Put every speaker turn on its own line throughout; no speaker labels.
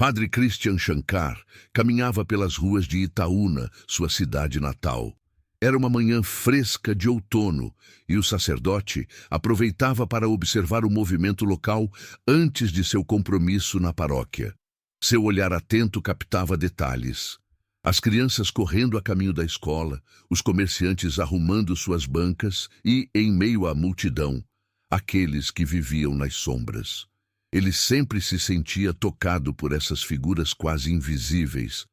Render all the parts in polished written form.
Padre Christian Shankar caminhava pelas ruas de Itaúna, sua cidade natal. Era uma manhã fresca de outono e o sacerdote aproveitava para observar o movimento local antes de seu compromisso na paróquia. Seu olhar atento captava detalhes. As crianças correndo a caminho da escola, os comerciantes arrumando suas bancas e, em meio à multidão, aqueles que viviam nas sombras. Ele sempre se sentia tocado por essas figuras quase invisíveis,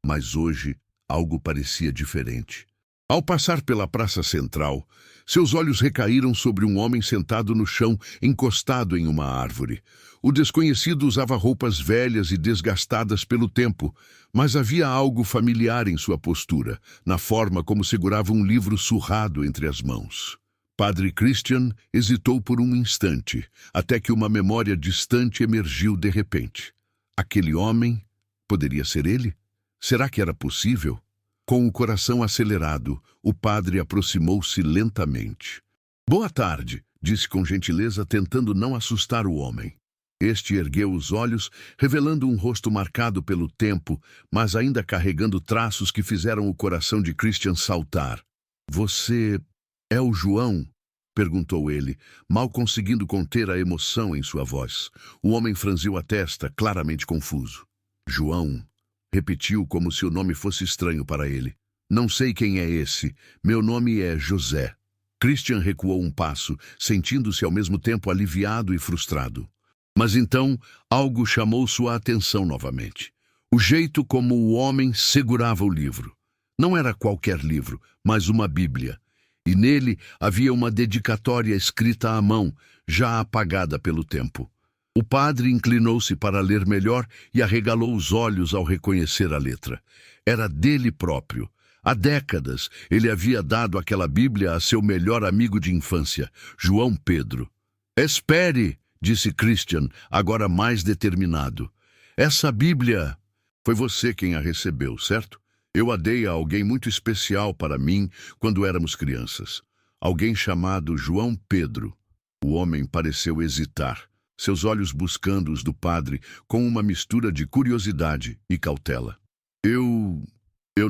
mas hoje algo parecia diferente. Ao passar pela praça central, seus olhos recaíram sobre um homem sentado no chão, encostado em uma árvore. O desconhecido usava roupas velhas e desgastadas pelo tempo, mas havia algo familiar em sua postura, na forma como segurava um livro surrado entre as mãos. Padre Christian hesitou por um instante, até que uma memória distante emergiu de repente. Aquele homem poderia ser ele? Será que era possível? Com o coração acelerado, o padre aproximou-se lentamente. "Boa tarde", disse com gentileza, tentando não assustar o homem. Este ergueu os olhos, revelando um rosto marcado pelo tempo, mas ainda carregando traços que fizeram o coração de Christian saltar. "Você é o João?", perguntou ele, mal conseguindo conter a emoção em sua voz. O homem franziu a testa, claramente confuso. "João", repetiu como se o nome fosse estranho para ele. "Não sei quem é esse. Meu nome é José." Christian recuou um passo, sentindo-se ao mesmo tempo aliviado e frustrado. Mas então algo chamou sua atenção novamente. O jeito como o homem segurava o livro. Não era qualquer livro, mas uma Bíblia. E nele havia uma dedicatória escrita à mão, já apagada pelo tempo. O padre inclinou-se para ler melhor e arregalou os olhos ao reconhecer a letra. Era dele próprio. Há décadas, ele havia dado aquela Bíblia a seu melhor amigo de infância, João Pedro. "Espere", disse Christian, agora mais determinado. "Essa Bíblia foi você quem a recebeu, certo? Eu a dei a alguém muito especial para mim quando éramos crianças. Alguém chamado João Pedro." O homem pareceu hesitar, seus olhos buscando os do padre com uma mistura de curiosidade e cautela. Eu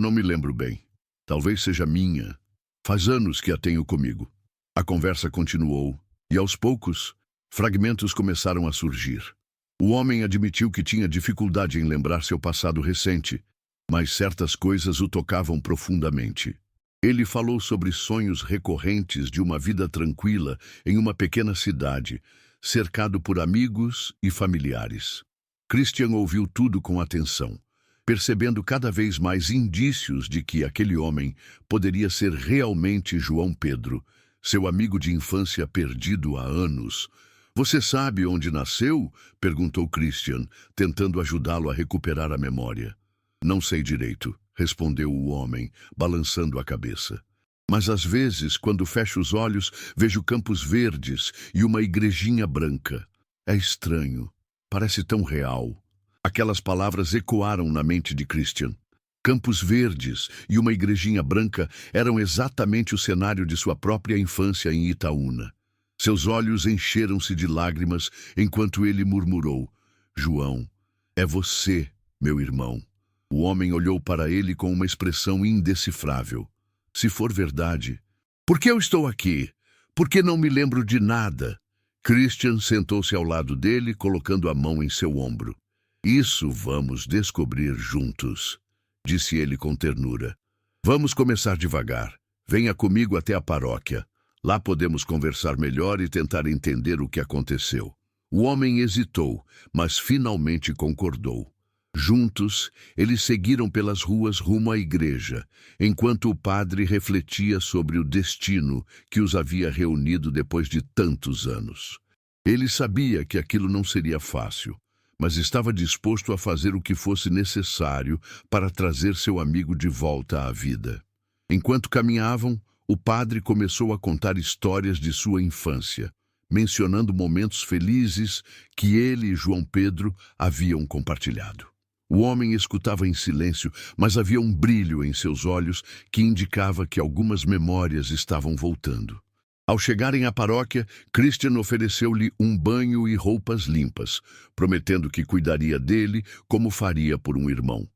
não me lembro bem. Talvez seja minha. Faz anos que a tenho comigo." A conversa continuou, e aos poucos, fragmentos começaram a surgir. O homem admitiu que tinha dificuldade em lembrar seu passado recente, mas certas coisas o tocavam profundamente. Ele falou sobre sonhos recorrentes de uma vida tranquila em uma pequena cidade, cercado por amigos e familiares. Christian ouviu tudo com atenção, percebendo cada vez mais indícios de que aquele homem poderia ser realmente João Pedro, seu amigo de infância perdido há anos. "Você sabe onde nasceu?", perguntou Christian, tentando ajudá-lo a recuperar a memória. "Não sei direito", respondeu o homem, balançando a cabeça. "Mas às vezes, quando fecho os olhos, vejo campos verdes e uma igrejinha branca. É estranho. Parece tão real." Aquelas palavras ecoaram na mente de Christian. Campos verdes e uma igrejinha branca eram exatamente o cenário de sua própria infância em Itaúna. Seus olhos encheram-se de lágrimas enquanto ele murmurou: "João, é você, meu irmão." O homem olhou para ele com uma expressão indecifrável. "Se for verdade, por que eu estou aqui? Por que não me lembro de nada?" Christian sentou-se ao lado dele, colocando a mão em seu ombro. "Isso vamos descobrir juntos", disse ele com ternura. "Vamos começar devagar. Venha comigo até a paróquia. Lá podemos conversar melhor e tentar entender o que aconteceu." O homem hesitou, mas finalmente concordou. Juntos, eles seguiram pelas ruas rumo à igreja, enquanto o padre refletia sobre o destino que os havia reunido depois de tantos anos. Ele sabia que aquilo não seria fácil, mas estava disposto a fazer o que fosse necessário para trazer seu amigo de volta à vida. Enquanto caminhavam, o padre começou a contar histórias de sua infância, mencionando momentos felizes que ele e João Pedro haviam compartilhado. O homem escutava em silêncio, mas havia um brilho em seus olhos que indicava que algumas memórias estavam voltando. Ao chegarem à paróquia, Christian ofereceu-lhe um banho e roupas limpas, prometendo que cuidaria dele como faria por um irmão.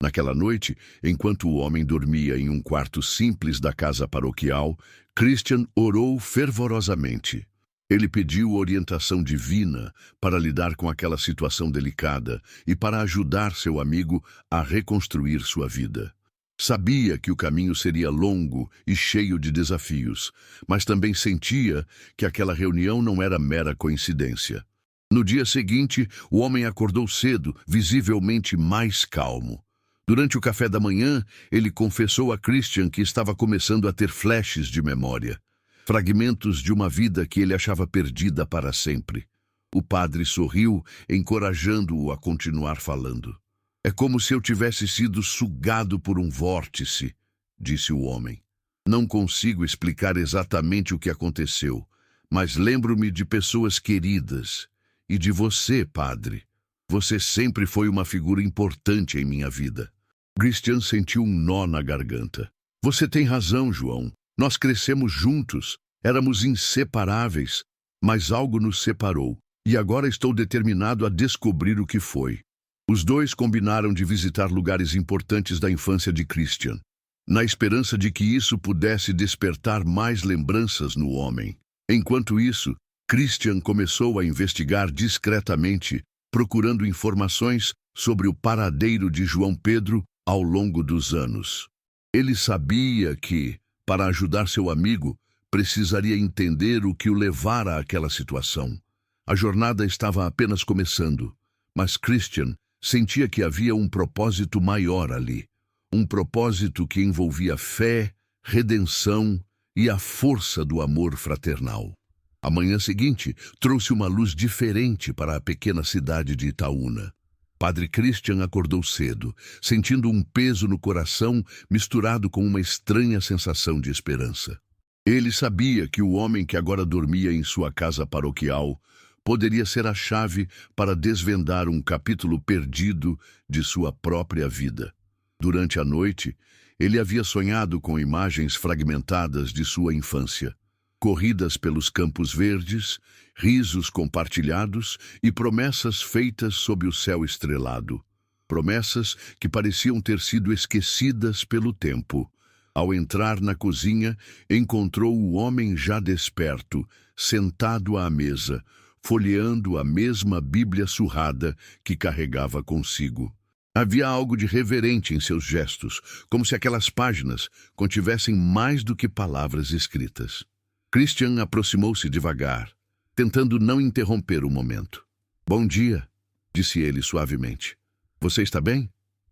Naquela noite, enquanto o homem dormia em um quarto simples da casa paroquial, Christian orou fervorosamente. Ele pediu orientação divina para lidar com aquela situação delicada e para ajudar seu amigo a reconstruir sua vida. Sabia que o caminho seria longo e cheio de desafios, mas também sentia que aquela reunião não era mera coincidência. No dia seguinte, o homem acordou cedo, visivelmente mais calmo. Durante o café da manhã, ele confessou a Christian que estava começando a ter flashes de memória, fragmentos de uma vida que ele achava perdida para sempre. O padre sorriu, encorajando-o a continuar falando. É como se eu tivesse sido sugado por um vórtice, disse o homem. Não consigo explicar exatamente o que aconteceu, mas lembro-me de pessoas queridas e de você, padre. Você sempre foi uma figura importante em minha vida. Christian sentiu um nó na garganta. Você tem razão, João. Nós crescemos juntos, éramos inseparáveis, mas algo nos separou, e agora estou determinado a descobrir o que foi. Os dois combinaram de visitar lugares importantes da infância de Christian, na esperança de que isso pudesse despertar mais lembranças no homem. Enquanto isso, Christian começou a investigar discretamente, procurando informações sobre o paradeiro de João Pedro ao longo dos anos. Ele sabia que, para ajudar seu amigo, precisaria entender o que o levara àquela situação. A jornada estava apenas começando, mas Christian sentia que havia um propósito maior ali. Um propósito que envolvia fé, redenção e a força do amor fraternal. A manhã seguinte trouxe uma luz diferente para a pequena cidade de Itaúna. Padre Christian acordou cedo, sentindo um peso no coração misturado com uma estranha sensação de esperança. Ele sabia que o homem que agora dormia em sua casa paroquial poderia ser a chave para desvendar um capítulo perdido de sua própria vida. Durante a noite, ele havia sonhado com imagens fragmentadas de sua infância. Corridas pelos campos verdes, risos compartilhados e promessas feitas sob o céu estrelado. Promessas que pareciam ter sido esquecidas pelo tempo. Ao entrar na cozinha, encontrou o homem já desperto, sentado à mesa, folheando a mesma Bíblia surrada que carregava consigo. Havia algo de reverente em seus gestos, como se aquelas páginas contivessem mais do que palavras escritas. Christian aproximou-se devagar, tentando não interromper o momento. "Bom dia", disse ele suavemente. "Você está bem?"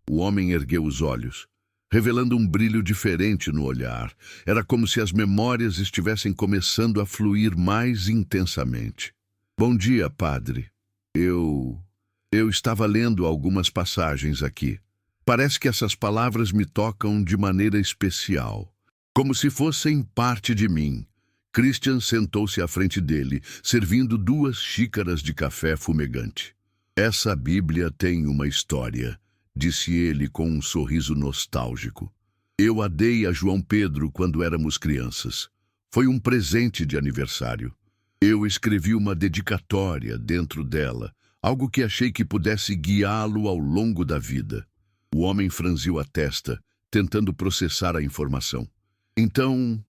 O homem ergueu os olhos, revelando um brilho diferente no olhar. Era como se as memórias estivessem começando a fluir mais intensamente. "Bom dia, padre. Eu estava lendo algumas passagens aqui. Parece que essas palavras me tocam de maneira especial, como se fossem parte de mim." Christian sentou-se à frente dele, servindo 2 xícaras de café fumegante. "Essa Bíblia tem uma história", disse ele com um sorriso nostálgico. "Eu a dei a João Pedro quando éramos crianças. Foi um presente de aniversário. Eu escrevi uma dedicatória dentro dela, algo que achei que pudesse guiá-lo ao longo da vida." O homem franziu a testa, tentando processar a informação. "Então,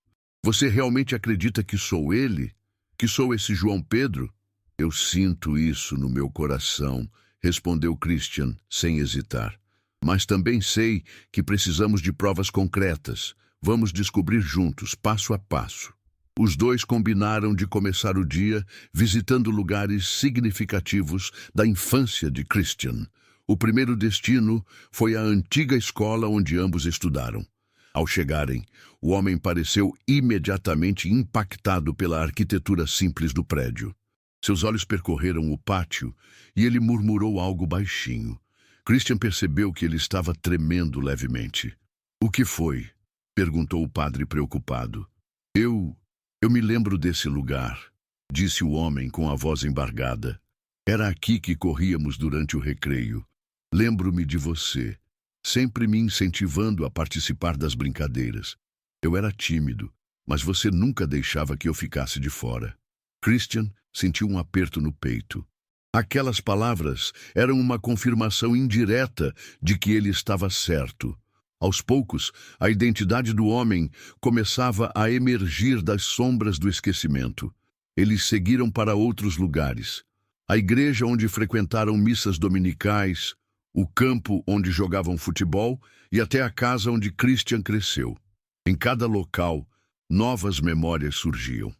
você realmente acredita que sou ele? Que sou esse João Pedro?" "Eu sinto isso no meu coração", respondeu Christian, sem hesitar. "Mas também sei que precisamos de provas concretas. Vamos descobrir juntos, passo a passo." Os dois combinaram de começar o dia visitando lugares significativos da infância de Christian. O primeiro destino foi a antiga escola onde ambos estudaram. Ao chegarem, o homem pareceu imediatamente impactado pela arquitetura simples do prédio. Seus olhos percorreram o pátio e ele murmurou algo baixinho. Christian percebeu que ele estava tremendo levemente. "O que foi?" perguntou o padre preocupado. Eu me lembro desse lugar", disse o homem com a voz embargada. "Era aqui que corríamos durante o recreio. Lembro-me de você, sempre me incentivando a participar das brincadeiras. Eu era tímido, mas você nunca deixava que eu ficasse de fora. Christian sentiu um aperto no peito. Aquelas palavras eram uma confirmação indireta de que ele estava certo. Aos poucos, a identidade do homem começava a emergir das sombras do esquecimento. Eles seguiram para outros lugares. A igreja onde frequentaram missas dominicais, o campo onde jogavam futebol e até a casa onde Christian cresceu. Em cada local, novas memórias surgiam.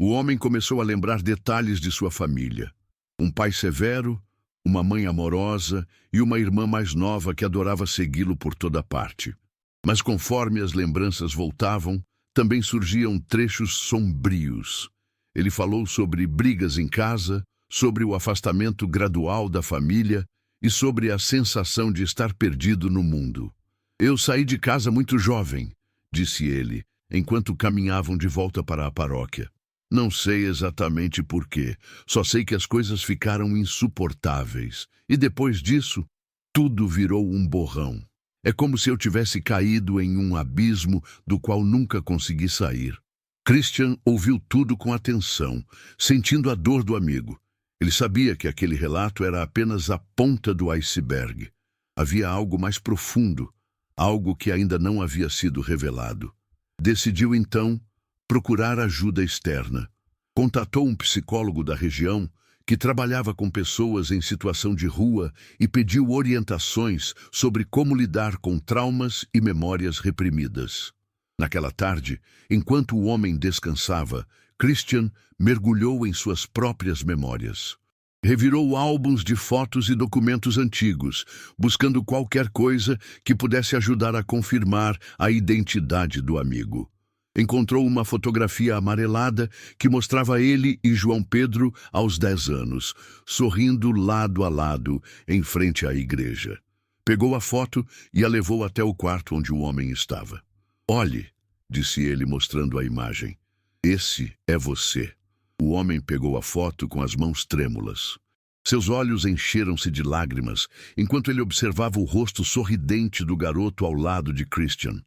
O homem começou a lembrar detalhes de sua família. Um pai severo, uma mãe amorosa e uma irmã mais nova que adorava segui-lo por toda parte. Mas conforme as lembranças voltavam, também surgiam trechos sombrios. Ele falou sobre brigas em casa, sobre o afastamento gradual da família e sobre a sensação de estar perdido no mundo. Eu saí de casa muito jovem, disse ele, enquanto caminhavam de volta para a paróquia. Não sei exatamente por quê, só sei que as coisas ficaram insuportáveis. E depois disso, tudo virou um borrão. É como se eu tivesse caído em um abismo do qual nunca consegui sair. Christian ouviu tudo com atenção, sentindo a dor do amigo. Ele sabia que aquele relato era apenas a ponta do iceberg. Havia algo mais profundo, algo que ainda não havia sido revelado. Decidiu, então, procurar ajuda externa. Contatou um psicólogo da região que trabalhava com pessoas em situação de rua e pediu orientações sobre como lidar com traumas e memórias reprimidas. Naquela tarde, enquanto o homem descansava, Christian mergulhou em suas próprias memórias. Revirou álbuns de fotos e documentos antigos, buscando qualquer coisa que pudesse ajudar a confirmar a identidade do amigo. Encontrou uma fotografia amarelada que mostrava ele e João Pedro aos 10 anos, sorrindo lado a lado em frente à igreja. Pegou a foto e a levou até o quarto onde o homem estava. "Olhe", disse ele mostrando a imagem. "Esse é você." O homem pegou a foto com as mãos trêmulas. Seus olhos encheram-se de lágrimas enquanto ele observava o rosto sorridente do garoto ao lado de Christian.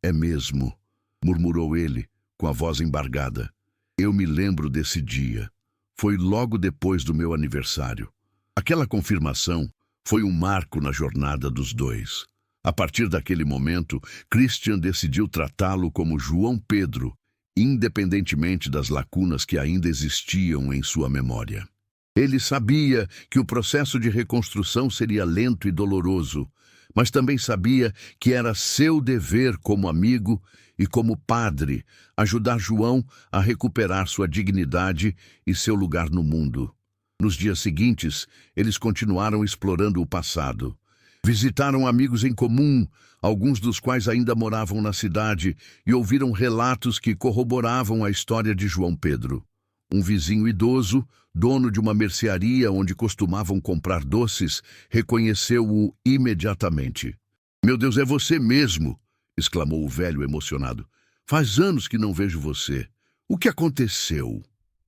É mesmo", murmurou ele, com a voz embargada. "Eu me lembro desse dia. Foi logo depois do meu aniversário." Aquela confirmação foi um marco na jornada dos dois. A partir daquele momento, Christian decidiu tratá-lo como João Pedro, independentemente das lacunas que ainda existiam em sua memória. Ele sabia que o processo de reconstrução seria lento e doloroso, mas também sabia que era seu dever como amigo e como padre ajudar João a recuperar sua dignidade e seu lugar no mundo. Nos dias seguintes, eles continuaram explorando o passado. Visitaram amigos em comum, alguns dos quais ainda moravam na cidade, e ouviram relatos que corroboravam a história de João Pedro. Um vizinho idoso, dono de uma mercearia onde costumavam comprar doces, reconheceu-o imediatamente. "Meu Deus, é você mesmo!" exclamou o velho emocionado. "Faz anos que não vejo você. O que aconteceu?"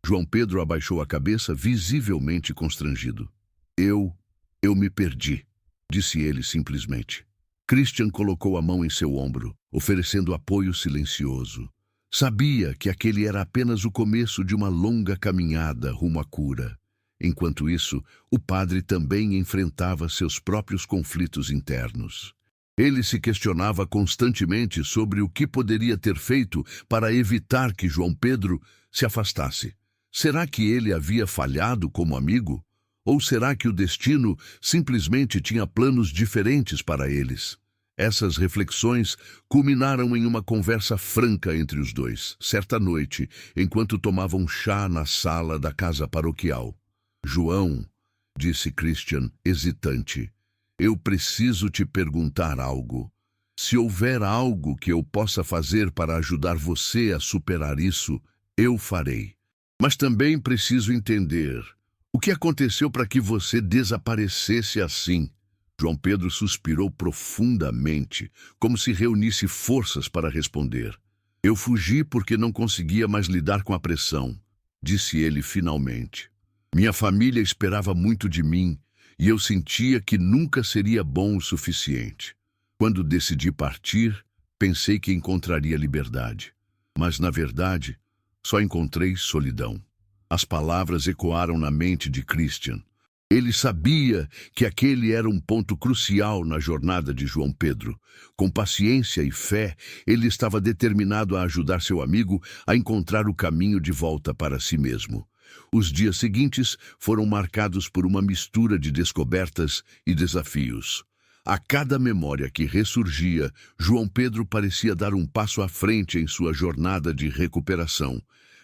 João Pedro abaixou a cabeça, visivelmente constrangido. Eu me perdi", disse ele simplesmente. Christian colocou a mão em seu ombro, oferecendo apoio silencioso. Sabia que aquele era apenas o começo de uma longa caminhada rumo à cura. Enquanto isso, o padre também enfrentava seus próprios conflitos internos. Ele se questionava constantemente sobre o que poderia ter feito para evitar que João Pedro se afastasse. Será que ele havia falhado como amigo? Ou será que o destino simplesmente tinha planos diferentes para eles? Essas reflexões culminaram em uma conversa franca entre os dois, certa noite, enquanto tomavam chá na sala da casa paroquial. "João", disse Christian, hesitante, "eu preciso te perguntar algo. Se houver algo que eu possa fazer para ajudar você a superar isso, eu farei. Mas também preciso entender o que aconteceu para que você desaparecesse assim." João Pedro suspirou profundamente, como se reunisse forças para responder. "Eu fugi porque não conseguia mais lidar com a pressão", disse ele finalmente. "Minha família esperava muito de mim e eu sentia que nunca seria bom o suficiente. Quando decidi partir, Pensei que encontraria liberdade, mas, na verdade, só encontrei solidão. As palavras ecoaram na mente de Christian. Ele sabia que aquele era um ponto crucial na jornada de João Pedro. Com paciência e fé, ele estava determinado a ajudar seu amigo a encontrar o caminho de volta para si mesmo. Os dias seguintes foram marcados por uma mistura de descobertas e desafios. A cada memória que ressurgia, João Pedro parecia dar um passo à frente em sua jornada de recuperação,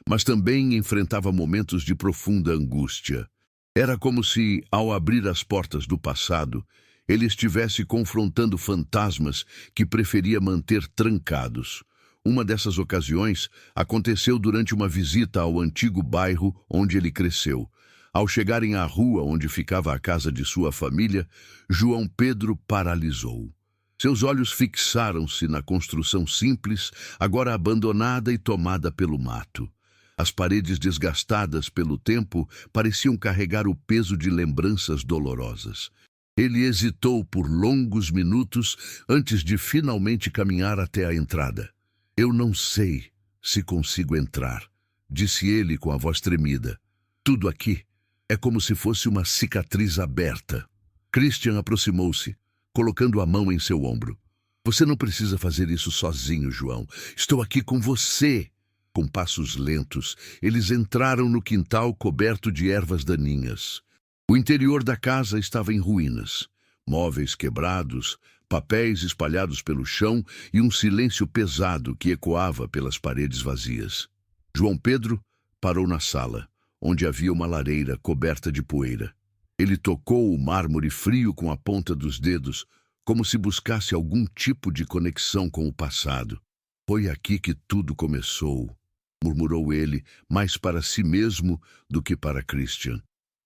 mas também enfrentava momentos de profunda angústia. Era como se, ao abrir as portas do passado, ele estivesse confrontando fantasmas que preferia manter trancados. Uma dessas ocasiões aconteceu durante uma visita ao antigo bairro onde ele cresceu. Ao chegarem à rua onde ficava a casa de sua família, João Pedro paralisou. Seus olhos fixaram-se na construção simples, agora abandonada e tomada pelo mato. As paredes desgastadas pelo tempo pareciam carregar o peso de lembranças dolorosas. Ele hesitou por longos minutos antes de finalmente caminhar até a entrada. "Eu não sei se consigo entrar", disse ele com a voz tremida. "Tudo aqui é como se fosse uma cicatriz aberta." Christian aproximou-se, colocando a mão em seu ombro. "Você não precisa fazer isso sozinho, João. Estou aqui com você." Com passos lentos, eles entraram no quintal coberto de ervas daninhas. O interior da casa estava em ruínas. Móveis quebrados, papéis espalhados pelo chão e um silêncio pesado que ecoava pelas paredes vazias. João Pedro parou na sala, onde havia uma lareira coberta de poeira. Ele tocou o mármore frio com a ponta dos dedos, como se buscasse algum tipo de conexão com o passado. "Foi aqui que tudo começou", murmurou ele, mais para si mesmo do que para Christian.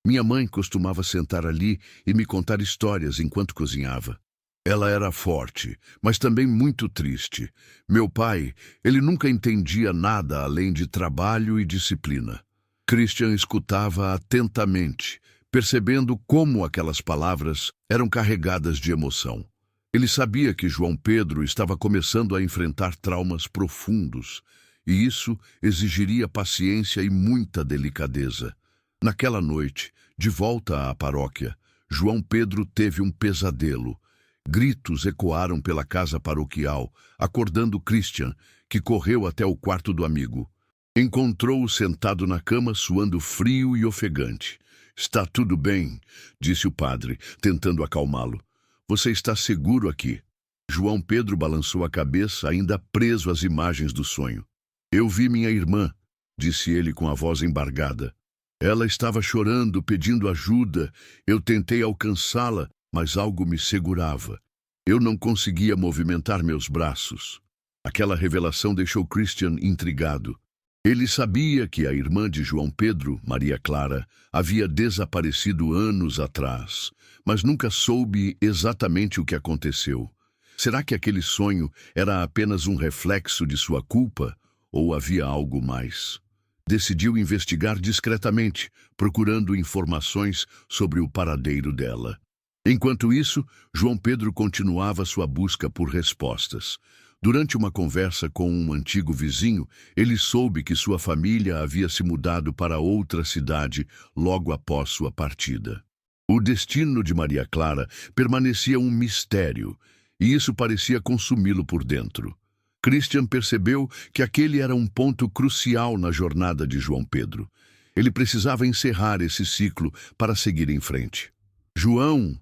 "Minha mãe costumava sentar ali e me contar histórias enquanto cozinhava. Ela era forte, mas também muito triste. Meu pai, ele nunca entendia nada além de trabalho e disciplina." Christian escutava atentamente, percebendo como aquelas palavras eram carregadas de emoção. Ele sabia que João Pedro estava começando a enfrentar traumas profundos, e isso exigiria paciência e muita delicadeza. Naquela noite, de volta à paróquia, João Pedro teve um pesadelo. Gritos ecoaram pela casa paroquial, acordando Christian, que correu até o quarto do amigo. Encontrou-o sentado na cama, suando frio e ofegante. "Está tudo bem", disse o padre, tentando acalmá-lo. "Você está seguro aqui." João Pedro balançou a cabeça, ainda preso às imagens do sonho. "Eu vi minha irmã", disse ele com a voz embargada. "Ela estava chorando, pedindo ajuda. Eu tentei alcançá-la, mas algo me segurava. Eu não conseguia movimentar meus braços." Aquela revelação deixou Christian intrigado. Ele sabia que a irmã de João Pedro, Maria Clara, havia desaparecido anos atrás, mas nunca soube exatamente o que aconteceu. Será que aquele sonho era apenas um reflexo de sua culpa, ou havia algo mais? Decidiu investigar discretamente, procurando informações sobre o paradeiro dela. Enquanto isso, João Pedro continuava sua busca por respostas. Durante uma conversa com um antigo vizinho, ele soube que sua família havia se mudado para outra cidade logo após sua partida. O destino de Maria Clara permanecia um mistério, e isso parecia consumi-lo por dentro. Christian percebeu que aquele era um ponto crucial na jornada de João Pedro. Ele precisava encerrar esse ciclo para seguir em frente. "João",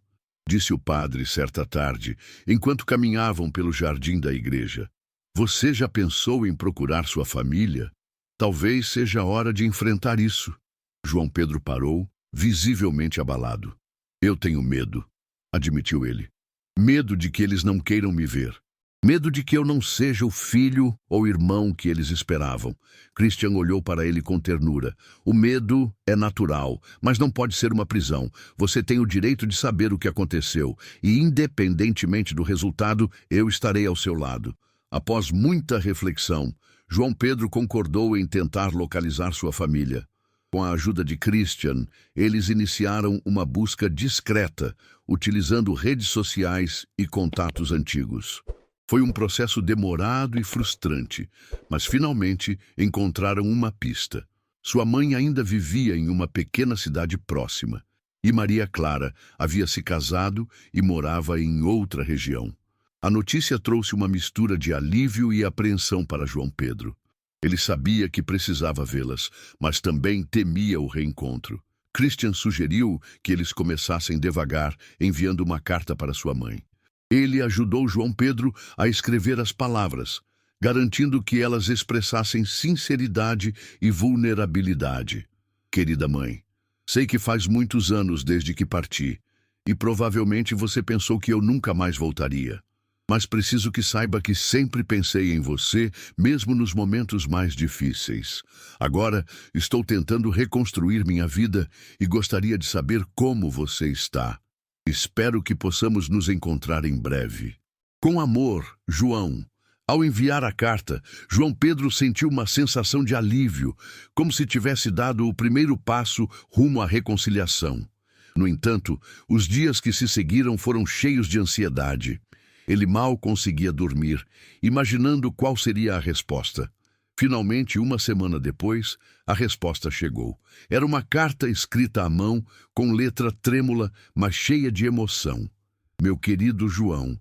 disse o padre certa tarde, enquanto caminhavam pelo jardim da igreja, "você já pensou em procurar sua família? Talvez seja a hora de enfrentar isso." João Pedro parou, visivelmente abalado. "Eu tenho medo", admitiu ele. "Medo de que eles não queiram me ver. Medo de que eu não seja o filho ou irmão que eles esperavam." Christian olhou para ele com ternura. "O medo é natural, mas não pode ser uma prisão. Você tem o direito de saber o que aconteceu, e independentemente do resultado, eu estarei ao seu lado." Após muita reflexão, João Pedro concordou em tentar localizar sua família. Com a ajuda de Christian, eles iniciaram uma busca discreta, utilizando redes sociais e contatos antigos. Foi um processo demorado e frustrante, mas finalmente encontraram uma pista. Sua mãe ainda vivia em uma pequena cidade próxima, e Maria Clara havia se casado e morava em outra região. A notícia trouxe uma mistura de alívio e apreensão para João Pedro. Ele sabia que precisava vê-las, mas também temia o reencontro. Christian sugeriu que eles começassem devagar, enviando uma carta para sua mãe. Ele ajudou João Pedro a escrever as palavras, garantindo que elas expressassem sinceridade e vulnerabilidade. Querida mãe, sei que faz muitos anos desde que parti, e provavelmente você pensou que eu nunca mais voltaria. Mas preciso que saiba que sempre pensei em você, mesmo nos momentos mais difíceis. Agora estou tentando reconstruir minha vida e gostaria de saber como você está. Espero que possamos nos encontrar em breve. Com amor, João. Ao enviar a carta, João Pedro sentiu uma sensação de alívio, como se tivesse dado o primeiro passo rumo à reconciliação. No entanto, os dias que se seguiram foram cheios de ansiedade. Ele mal conseguia dormir, imaginando qual seria a resposta. Finalmente, uma semana depois, a resposta chegou. Era uma carta escrita à mão, com letra trêmula, mas cheia de emoção. Meu querido João,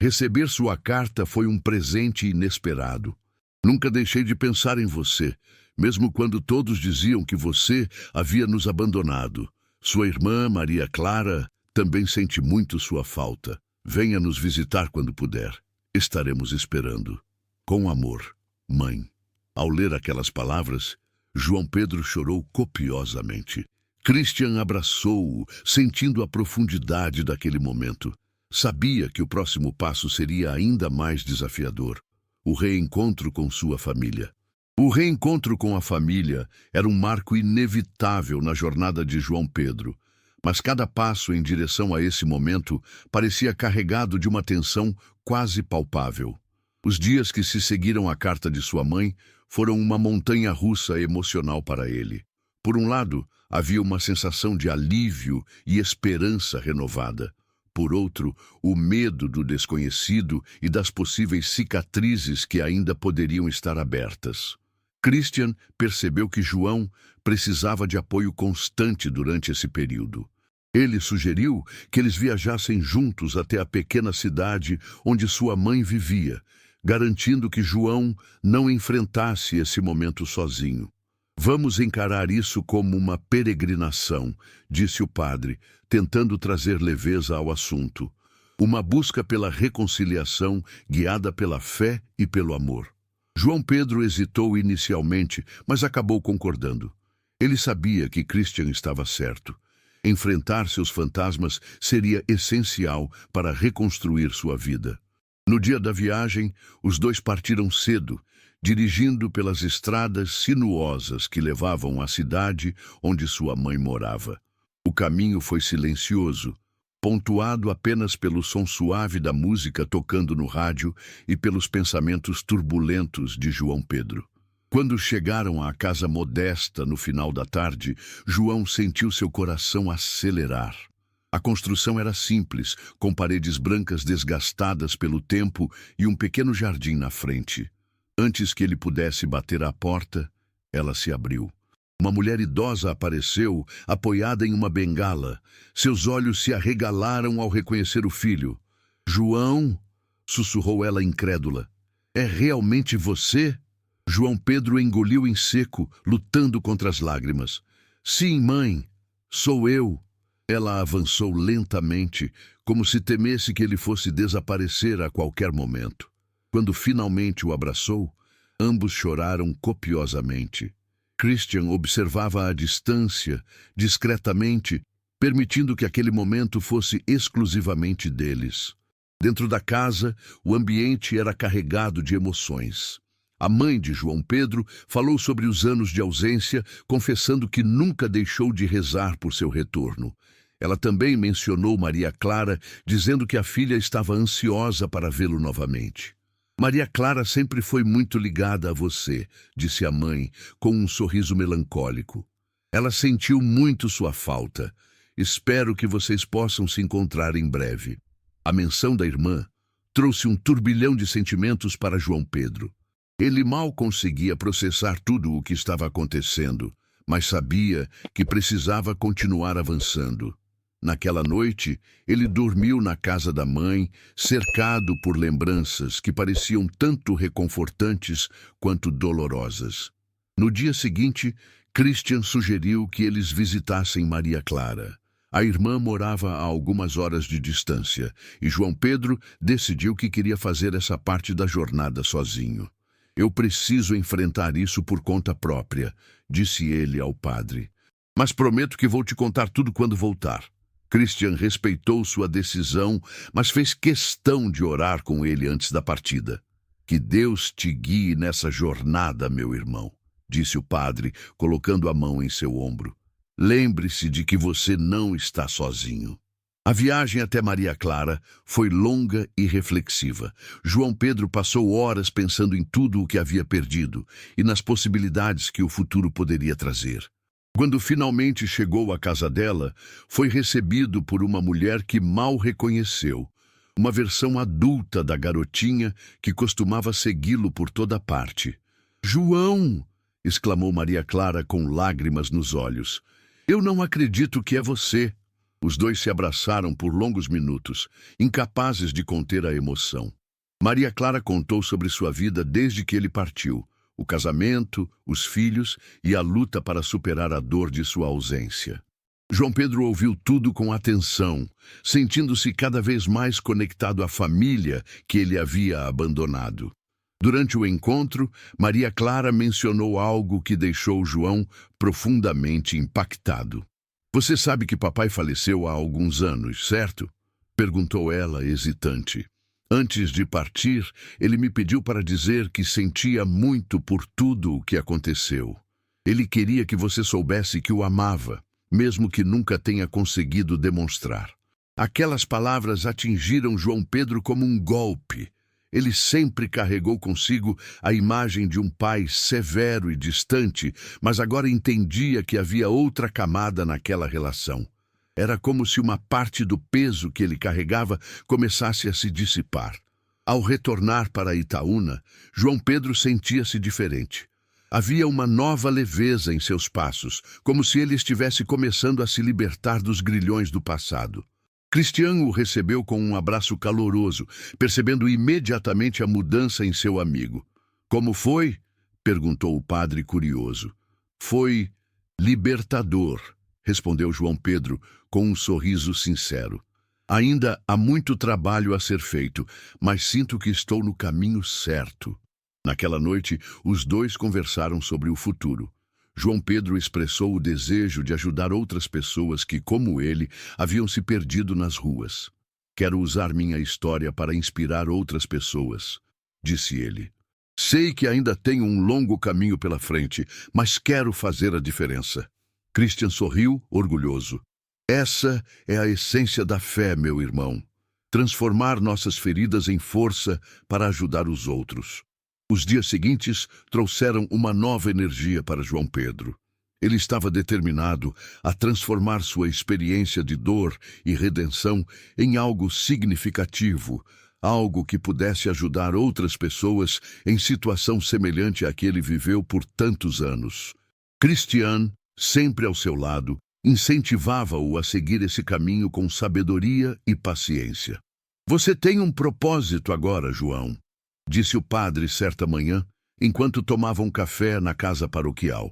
receber sua carta foi um presente inesperado. Nunca deixei de pensar em você, mesmo quando todos diziam que você havia nos abandonado. Sua irmã, Maria Clara, também sente muito sua falta. Venha nos visitar quando puder. Estaremos esperando. Com amor, mãe. Ao ler aquelas palavras, João Pedro chorou copiosamente. Christian abraçou-o, sentindo a profundidade daquele momento. Sabia que o próximo passo seria ainda mais desafiador. O reencontro com sua família. O reencontro com a família era um marco inevitável na jornada de João Pedro. Mas cada passo em direção a esse momento parecia carregado de uma tensão quase palpável. Os dias que se seguiram à carta de sua mãe foram uma montanha-russa emocional para ele. Por um lado, havia uma sensação de alívio e esperança renovada. Por outro, o medo do desconhecido e das possíveis cicatrizes que ainda poderiam estar abertas. Christian percebeu que João precisava de apoio constante durante esse período. Ele sugeriu que eles viajassem juntos até a pequena cidade onde sua mãe vivia, garantindo que João não enfrentasse esse momento sozinho. Vamos encarar isso como uma peregrinação, disse o padre, tentando trazer leveza ao assunto. Uma busca pela reconciliação guiada pela fé e pelo amor. João Pedro hesitou inicialmente, mas acabou concordando. Ele sabia que Christian estava certo. Enfrentar seus fantasmas seria essencial para reconstruir sua vida. No dia da viagem, os dois partiram cedo, dirigindo pelas estradas sinuosas que levavam à cidade onde sua mãe morava. O caminho foi silencioso, pontuado apenas pelo som suave da música tocando no rádio e pelos pensamentos turbulentos de João Pedro. Quando chegaram à casa modesta no final da tarde, João sentiu seu coração acelerar. A construção era simples, com paredes brancas desgastadas pelo tempo e um pequeno jardim na frente. Antes que ele pudesse bater à porta, ela se abriu. Uma mulher idosa apareceu, apoiada em uma bengala. Seus olhos se arregalaram ao reconhecer o filho. "João?", sussurrou ela incrédula. "É realmente você?" João Pedro engoliu em seco, lutando contra as lágrimas. "Sim, mãe, sou eu." Ela avançou lentamente, como se temesse que ele fosse desaparecer a qualquer momento. Quando finalmente o abraçou, ambos choraram copiosamente. Christian observava à distância, discretamente, permitindo que aquele momento fosse exclusivamente deles. Dentro da casa, o ambiente era carregado de emoções. A mãe de João Pedro falou sobre os anos de ausência, confessando que nunca deixou de rezar por seu retorno. Ela também mencionou Maria Clara, dizendo que a filha estava ansiosa para vê-lo novamente. "Maria Clara sempre foi muito ligada a você", disse a mãe, com um sorriso melancólico. "Ela sentiu muito sua falta. Espero que vocês possam se encontrar em breve." A menção da irmã trouxe um turbilhão de sentimentos para João Pedro. Ele mal conseguia processar tudo o que estava acontecendo, mas sabia que precisava continuar avançando. Naquela noite, ele dormiu na casa da mãe, cercado por lembranças que pareciam tanto reconfortantes quanto dolorosas. No dia seguinte, Christian sugeriu que eles visitassem Maria Clara. A irmã morava a algumas horas de distância, e João Pedro decidiu que queria fazer essa parte da jornada sozinho. Eu preciso enfrentar isso por conta própria, disse ele ao padre. Mas prometo que vou te contar tudo quando voltar. Christian respeitou sua decisão, mas fez questão de orar com ele antes da partida. Que Deus te guie nessa jornada, meu irmão, disse o padre, colocando a mão em seu ombro. Lembre-se de que você não está sozinho. A viagem até Maria Clara foi longa e reflexiva. João Pedro passou horas pensando em tudo o que havia perdido e nas possibilidades que o futuro poderia trazer. Quando finalmente chegou à casa dela, foi recebido por uma mulher que mal reconheceu, uma versão adulta da garotinha que costumava segui-lo por toda parte. "João!" exclamou Maria Clara com lágrimas nos olhos. "Eu não acredito que é você." Os dois se abraçaram por longos minutos, incapazes de conter a emoção. Maria Clara contou sobre sua vida desde que ele partiu, o casamento, os filhos e a luta para superar a dor de sua ausência. João Pedro ouviu tudo com atenção, sentindo-se cada vez mais conectado à família que ele havia abandonado. Durante o encontro, Maria Clara mencionou algo que deixou João profundamente impactado. "Você sabe que papai faleceu há alguns anos, certo?" perguntou ela, hesitante. "Antes de partir, ele me pediu para dizer que sentia muito por tudo o que aconteceu. Ele queria que você soubesse que o amava, mesmo que nunca tenha conseguido demonstrar." Aquelas palavras atingiram João Pedro como um golpe. Ele sempre carregou consigo a imagem de um pai severo e distante, mas agora entendia que havia outra camada naquela relação. Era como se uma parte do peso que ele carregava começasse a se dissipar. Ao retornar para Itaúna, João Pedro sentia-se diferente. Havia uma nova leveza em seus passos, como se ele estivesse começando a se libertar dos grilhões do passado. Christian o recebeu com um abraço caloroso, percebendo imediatamente a mudança em seu amigo. "Como foi?" perguntou o padre curioso. "Foi libertador", respondeu João Pedro com um sorriso sincero. "Ainda há muito trabalho a ser feito, mas sinto que estou no caminho certo." Naquela noite, os dois conversaram sobre o futuro. João Pedro expressou o desejo de ajudar outras pessoas que, como ele, haviam se perdido nas ruas. "Quero usar minha história para inspirar outras pessoas", disse ele. "Sei que ainda tenho um longo caminho pela frente, mas quero fazer a diferença." Christian sorriu, orgulhoso. "Essa é a essência da fé, meu irmão. Transformar nossas feridas em força para ajudar os outros." Os dias seguintes trouxeram uma nova energia para João Pedro. Ele estava determinado a transformar sua experiência de dor e redenção em algo significativo, algo que pudesse ajudar outras pessoas em situação semelhante à que ele viveu por tantos anos. Christian, sempre ao seu lado, incentivava-o a seguir esse caminho com sabedoria e paciência. "Você tem um propósito agora, João", disse o padre certa manhã, enquanto tomavam café na casa paroquial.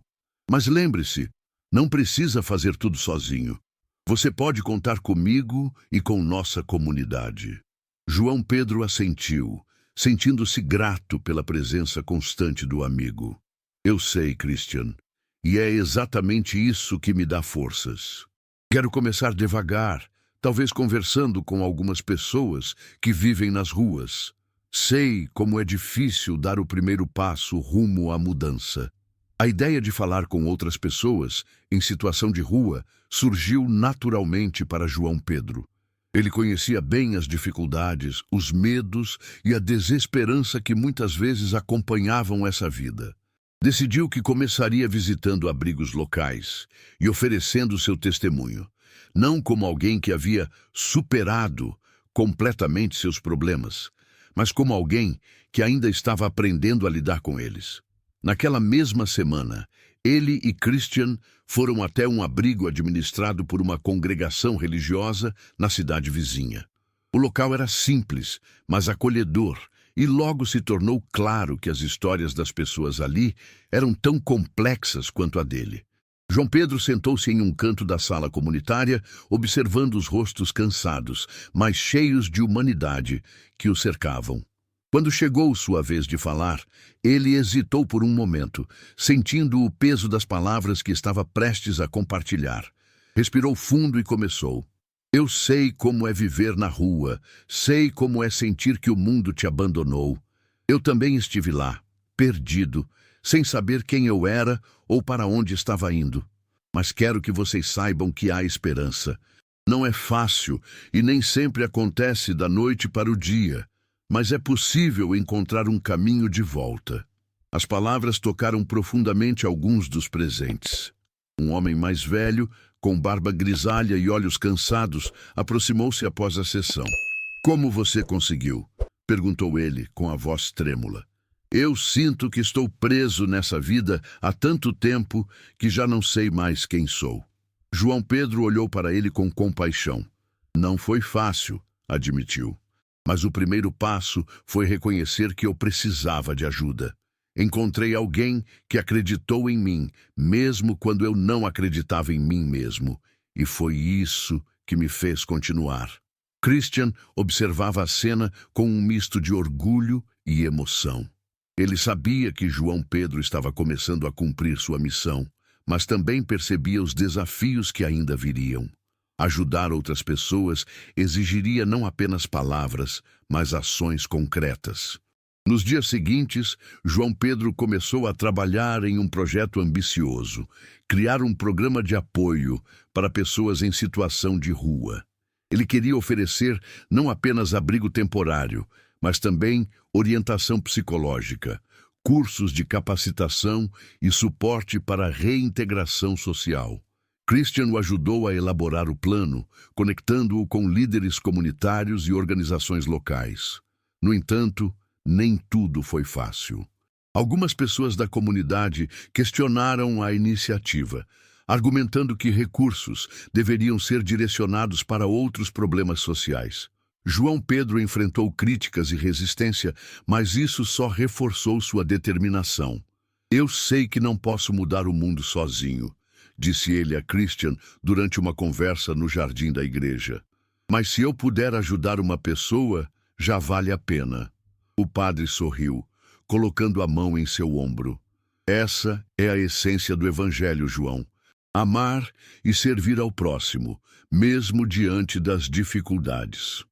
"Mas lembre-se, não precisa fazer tudo sozinho. Você pode contar comigo e com nossa comunidade." João Pedro assentiu, sentindo-se grato pela presença constante do amigo. "Eu sei, Christian, e é exatamente isso que me dá forças. Quero começar devagar, talvez conversando com algumas pessoas que vivem nas ruas. Sei como é difícil dar o primeiro passo rumo à mudança." A ideia de falar com outras pessoas em situação de rua surgiu naturalmente para João Pedro. Ele conhecia bem as dificuldades, os medos e a desesperança que muitas vezes acompanhavam essa vida. Decidiu que começaria visitando abrigos locais e oferecendo seu testemunho, não como alguém que havia superado completamente seus problemas, mas como alguém que ainda estava aprendendo a lidar com eles. Naquela mesma semana, ele e Christian foram até um abrigo administrado por uma congregação religiosa na cidade vizinha. O local era simples, mas acolhedor, e logo se tornou claro que as histórias das pessoas ali eram tão complexas quanto a dele. João Pedro sentou-se em um canto da sala comunitária, observando os rostos cansados, mas cheios de humanidade, que o cercavam. Quando chegou sua vez de falar, ele hesitou por um momento, sentindo o peso das palavras que estava prestes a compartilhar. Respirou fundo e começou. Eu sei como é viver na rua, sei como é sentir que o mundo te abandonou. Eu também estive lá, perdido, sem saber quem eu era ou para onde estava indo. Mas quero que vocês saibam que há esperança. Não é fácil e nem sempre acontece da noite para o dia, mas é possível encontrar um caminho de volta. As palavras tocaram profundamente alguns dos presentes. Um homem mais velho, com barba grisalha e olhos cansados, aproximou-se após a sessão. Como você conseguiu? Perguntou ele, com a voz trêmula. Eu sinto que estou preso nessa vida há tanto tempo que já não sei mais quem sou. João Pedro olhou para ele com compaixão. Não foi fácil, admitiu. Mas o primeiro passo foi reconhecer que eu precisava de ajuda. Encontrei alguém que acreditou em mim, mesmo quando eu não acreditava em mim mesmo. E foi isso que me fez continuar. Christian observava a cena com um misto de orgulho e emoção. Ele sabia que João Pedro estava começando a cumprir sua missão, mas também percebia os desafios que ainda viriam. Ajudar outras pessoas exigiria não apenas palavras, mas ações concretas. Nos dias seguintes, João Pedro começou a trabalhar em um projeto ambicioso, criar um programa de apoio para pessoas em situação de rua. Ele queria oferecer não apenas abrigo temporário, mas também orientação psicológica, cursos de capacitação e suporte para a reintegração social. Christian o ajudou a elaborar o plano, conectando-o com líderes comunitários e organizações locais. No entanto, nem tudo foi fácil. Algumas pessoas da comunidade questionaram a iniciativa, argumentando que recursos deveriam ser direcionados para outros problemas sociais. João Pedro enfrentou críticas e resistência, mas isso só reforçou sua determinação. Eu sei que não posso mudar o mundo sozinho, disse ele a Christian durante uma conversa no jardim da igreja. Mas se eu puder ajudar uma pessoa, já vale a pena. O padre sorriu, colocando a mão em seu ombro. Essa é a essência do Evangelho, João. Amar e servir ao próximo, mesmo diante das dificuldades.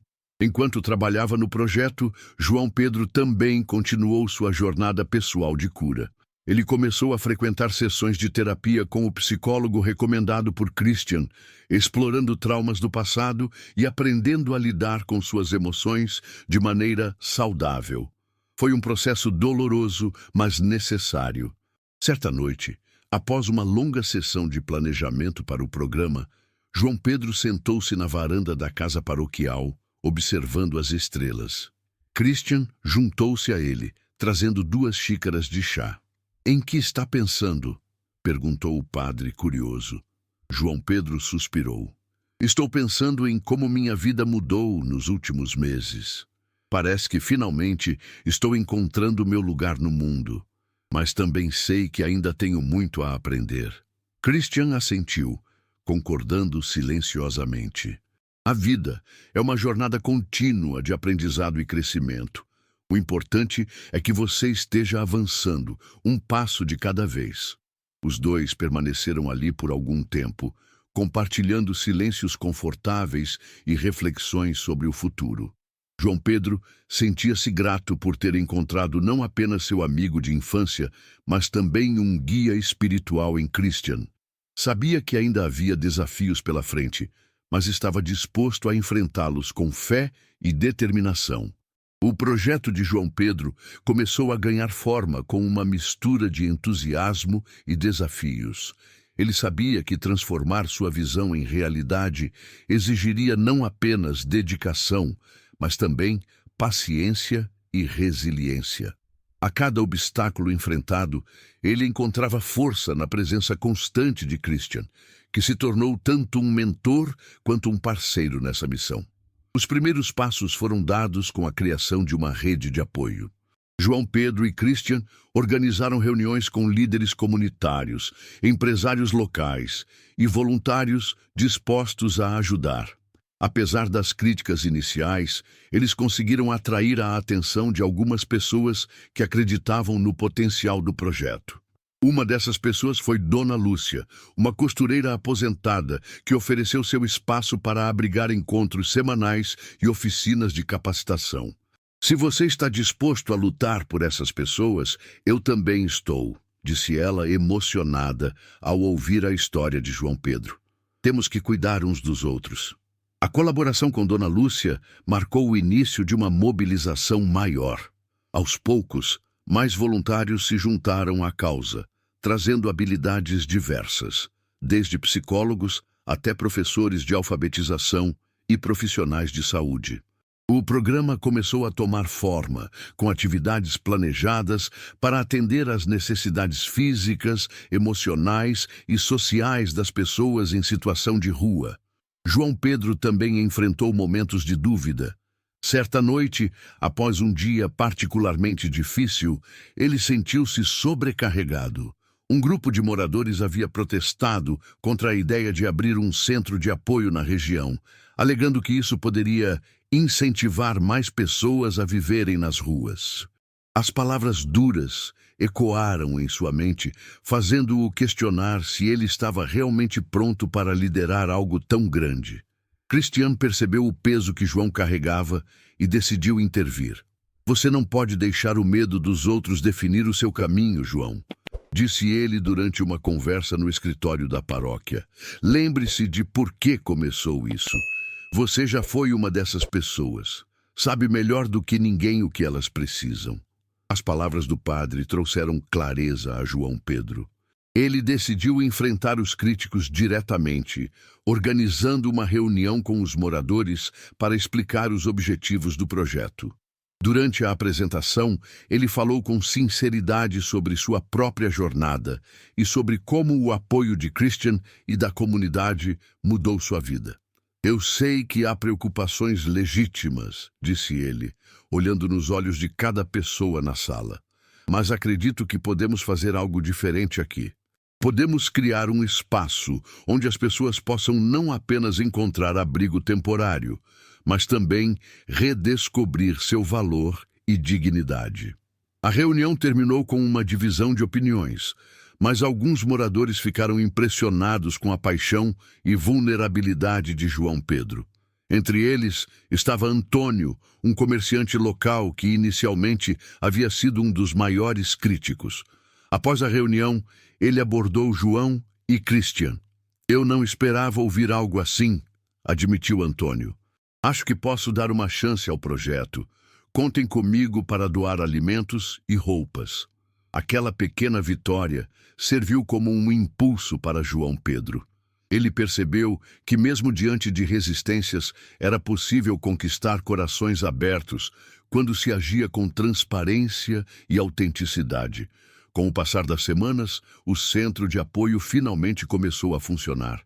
Enquanto trabalhava no projeto, João Pedro também continuou sua jornada pessoal de cura. Ele começou a frequentar sessões de terapia com o psicólogo recomendado por Christian, explorando traumas do passado e aprendendo a lidar com suas emoções de maneira saudável. Foi um processo doloroso, mas necessário. Certa noite, após uma longa sessão de planejamento para o programa, João Pedro sentou-se na varanda da casa paroquial, observando as estrelas. Christian juntou-se a ele, trazendo 2 xícaras de chá. Em que está pensando? Perguntou o padre, curioso. João Pedro suspirou. Estou pensando em como minha vida mudou nos últimos meses. Parece que finalmente estou encontrando meu lugar no mundo, mas também sei que ainda tenho muito a aprender. Christian assentiu, concordando silenciosamente. A vida é uma jornada contínua de aprendizado e crescimento. O importante é que você esteja avançando, um passo de cada vez. Os 2 permaneceram ali por algum tempo, compartilhando silêncios confortáveis e reflexões sobre o futuro. João Pedro sentia-se grato por ter encontrado não apenas seu amigo de infância, mas também um guia espiritual em Christian. Sabia que ainda havia desafios pela frente, mas estava disposto a enfrentá-los com fé e determinação. O projeto de João Pedro começou a ganhar forma com uma mistura de entusiasmo e desafios. Ele sabia que transformar sua visão em realidade exigiria não apenas dedicação, mas também paciência e resiliência. A cada obstáculo enfrentado, ele encontrava força na presença constante de Christian, que se tornou tanto um mentor quanto um parceiro nessa missão. Os primeiros passos foram dados com a criação de uma rede de apoio. João Pedro e Christian organizaram reuniões com líderes comunitários, empresários locais e voluntários dispostos a ajudar. Apesar das críticas iniciais, eles conseguiram atrair a atenção de algumas pessoas que acreditavam no potencial do projeto. Uma dessas pessoas foi Dona Lúcia, uma costureira aposentada que ofereceu seu espaço para abrigar encontros semanais e oficinas de capacitação. "Se você está disposto a lutar por essas pessoas, eu também estou", disse ela emocionada ao ouvir a história de João Pedro. "Temos que cuidar uns dos outros." A colaboração com Dona Lúcia marcou o início de uma mobilização maior. Aos poucos, mais voluntários se juntaram à causa, trazendo habilidades diversas, desde psicólogos até professores de alfabetização e profissionais de saúde. O programa começou a tomar forma, com atividades planejadas para atender às necessidades físicas, emocionais e sociais das pessoas em situação de rua. João Pedro também enfrentou momentos de dúvida. Certa noite, após um dia particularmente difícil, ele sentiu-se sobrecarregado. Um grupo de moradores havia protestado contra a ideia de abrir um centro de apoio na região, alegando que isso poderia incentivar mais pessoas a viverem nas ruas. As palavras duras ecoaram em sua mente, fazendo-o questionar se ele estava realmente pronto para liderar algo tão grande. Christian percebeu o peso que João carregava e decidiu intervir. "Você não pode deixar o medo dos outros definir o seu caminho, João", disse ele durante uma conversa no escritório da paróquia. "Lembre-se de por que começou isso. Você já foi uma dessas pessoas. Sabe melhor do que ninguém o que elas precisam." As palavras do padre trouxeram clareza a João Pedro. Ele decidiu enfrentar os críticos diretamente, organizando uma reunião com os moradores para explicar os objetivos do projeto. Durante a apresentação, ele falou com sinceridade sobre sua própria jornada e sobre como o apoio de Christian e da comunidade mudou sua vida. "Eu sei que há preocupações legítimas", disse ele, olhando nos olhos de cada pessoa na sala. "Mas acredito que podemos fazer algo diferente aqui. Podemos criar um espaço onde as pessoas possam não apenas encontrar abrigo temporário, mas também redescobrir seu valor e dignidade." A reunião terminou com uma divisão de opiniões, mas alguns moradores ficaram impressionados com a paixão e vulnerabilidade de João Pedro. Entre eles estava Antônio, um comerciante local que inicialmente havia sido um dos maiores críticos. Após a reunião, ele abordou João e Christian. "Eu não esperava ouvir algo assim", admitiu Antônio. "Acho que posso dar uma chance ao projeto. Contem comigo para doar alimentos e roupas." Aquela pequena vitória serviu como um impulso para João Pedro. Ele percebeu que, mesmo diante de resistências, era possível conquistar corações abertos quando se agia com transparência e autenticidade. Com o passar das semanas, o centro de apoio finalmente começou a funcionar.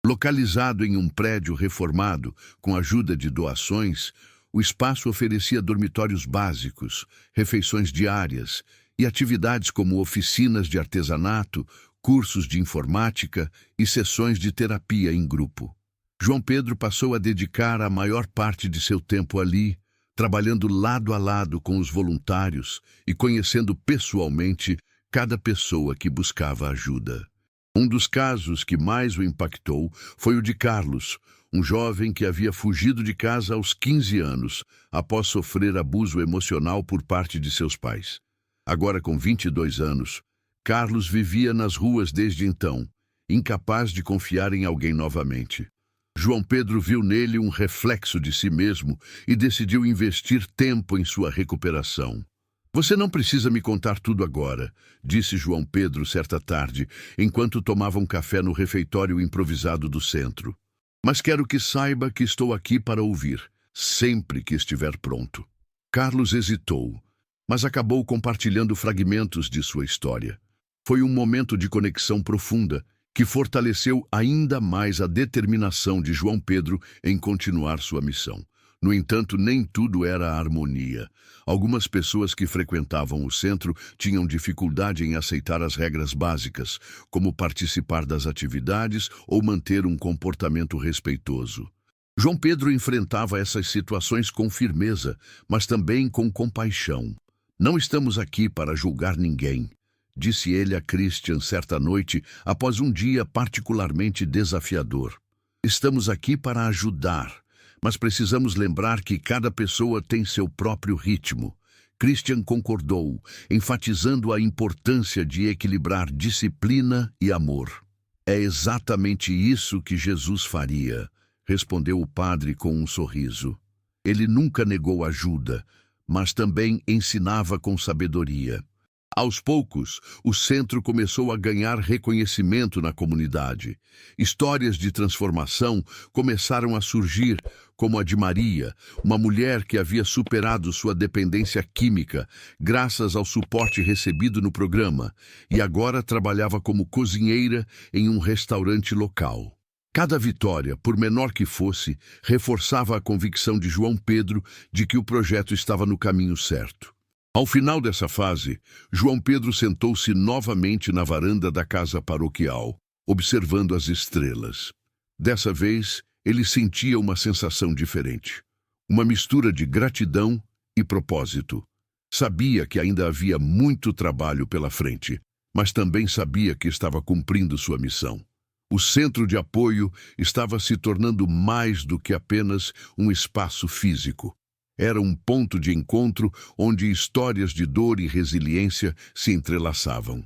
Localizado em um prédio reformado, com a ajuda de doações, o espaço oferecia dormitórios básicos, refeições diárias e atividades como oficinas de artesanato, cursos de informática e sessões de terapia em grupo. João Pedro passou a dedicar a maior parte de seu tempo ali, trabalhando lado a lado com os voluntários e conhecendo pessoalmente cada pessoa que buscava ajuda. Um dos casos que mais o impactou foi o de Carlos, um jovem que havia fugido de casa aos 15 anos, após sofrer abuso emocional por parte de seus pais. Agora, com 22 anos, Carlos vivia nas ruas desde então, incapaz de confiar em alguém novamente. João Pedro viu nele um reflexo de si mesmo e decidiu investir tempo em sua recuperação. "Você não precisa me contar tudo agora", disse João Pedro certa tarde, enquanto tomavam café no refeitório improvisado do centro. "Mas quero que saiba que estou aqui para ouvir, sempre que estiver pronto." Carlos hesitou, mas acabou compartilhando fragmentos de sua história. Foi um momento de conexão profunda que fortaleceu ainda mais a determinação de João Pedro em continuar sua missão. No entanto, nem tudo era harmonia. Algumas pessoas que frequentavam o centro tinham dificuldade em aceitar as regras básicas, como participar das atividades ou manter um comportamento respeitoso. João Pedro enfrentava essas situações com firmeza, mas também com compaixão. Não estamos aqui para julgar ninguém, disse ele a Christian certa noite após um dia particularmente desafiador. Estamos aqui para ajudar, mas precisamos lembrar que cada pessoa tem seu próprio ritmo. Christian concordou, enfatizando a importância de equilibrar disciplina e amor. É exatamente isso que Jesus faria, respondeu o padre com um sorriso. Ele nunca negou ajuda, mas também ensinava com sabedoria. Aos poucos, o centro começou a ganhar reconhecimento na comunidade. Histórias de transformação começaram a surgir, como a de Maria, uma mulher que havia superado sua dependência química graças ao suporte recebido no programa e agora trabalhava como cozinheira em um restaurante local. Cada vitória, por menor que fosse, reforçava a convicção de João Pedro de que o projeto estava no caminho certo. Ao final dessa fase, João Pedro sentou-se novamente na varanda da casa paroquial, observando as estrelas. Dessa vez, ele sentia uma sensação diferente. Uma mistura de gratidão e propósito. Sabia que ainda havia muito trabalho pela frente, mas também sabia que estava cumprindo sua missão. O centro de apoio estava se tornando mais do que apenas um espaço físico. Era um ponto de encontro onde histórias de dor e resiliência se entrelaçavam.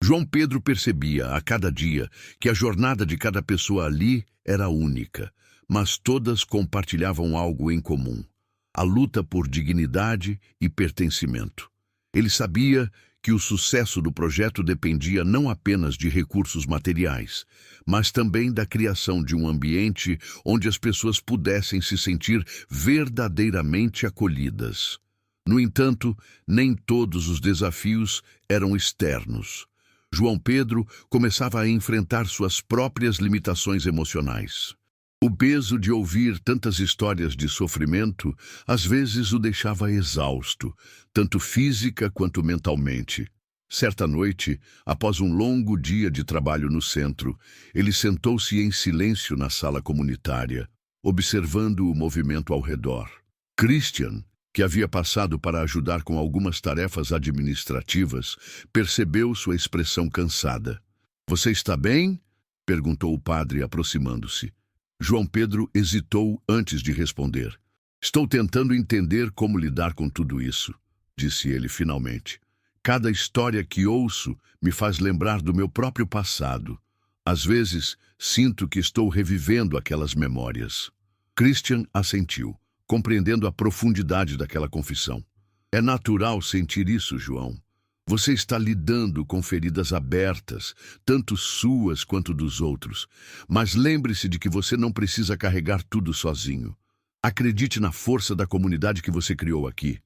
João Pedro percebia, a cada dia, que a jornada de cada pessoa ali era única, mas todas compartilhavam algo em comum: a luta por dignidade e pertencimento. Ele sabia que o sucesso do projeto dependia não apenas de recursos materiais, mas também da criação de um ambiente onde as pessoas pudessem se sentir verdadeiramente acolhidas. No entanto, nem todos os desafios eram externos. João Pedro começava a enfrentar suas próprias limitações emocionais. O peso de ouvir tantas histórias de sofrimento às vezes o deixava exausto, tanto física quanto mentalmente. Certa noite, após um longo dia de trabalho no centro, ele sentou-se em silêncio na sala comunitária, observando o movimento ao redor. Christian, que havia passado para ajudar com algumas tarefas administrativas, percebeu sua expressão cansada. "Você está bem?" perguntou o padre, aproximando-se. João Pedro hesitou antes de responder. "Estou tentando entender como lidar com tudo isso", disse ele finalmente. "Cada história que ouço me faz lembrar do meu próprio passado. Às vezes, sinto que estou revivendo aquelas memórias." Christian assentiu, compreendendo a profundidade daquela confissão. "É natural sentir isso, João. Você está lidando com feridas abertas, tanto suas quanto dos outros. Mas lembre-se de que você não precisa carregar tudo sozinho. Acredite na força da comunidade que você criou aqui."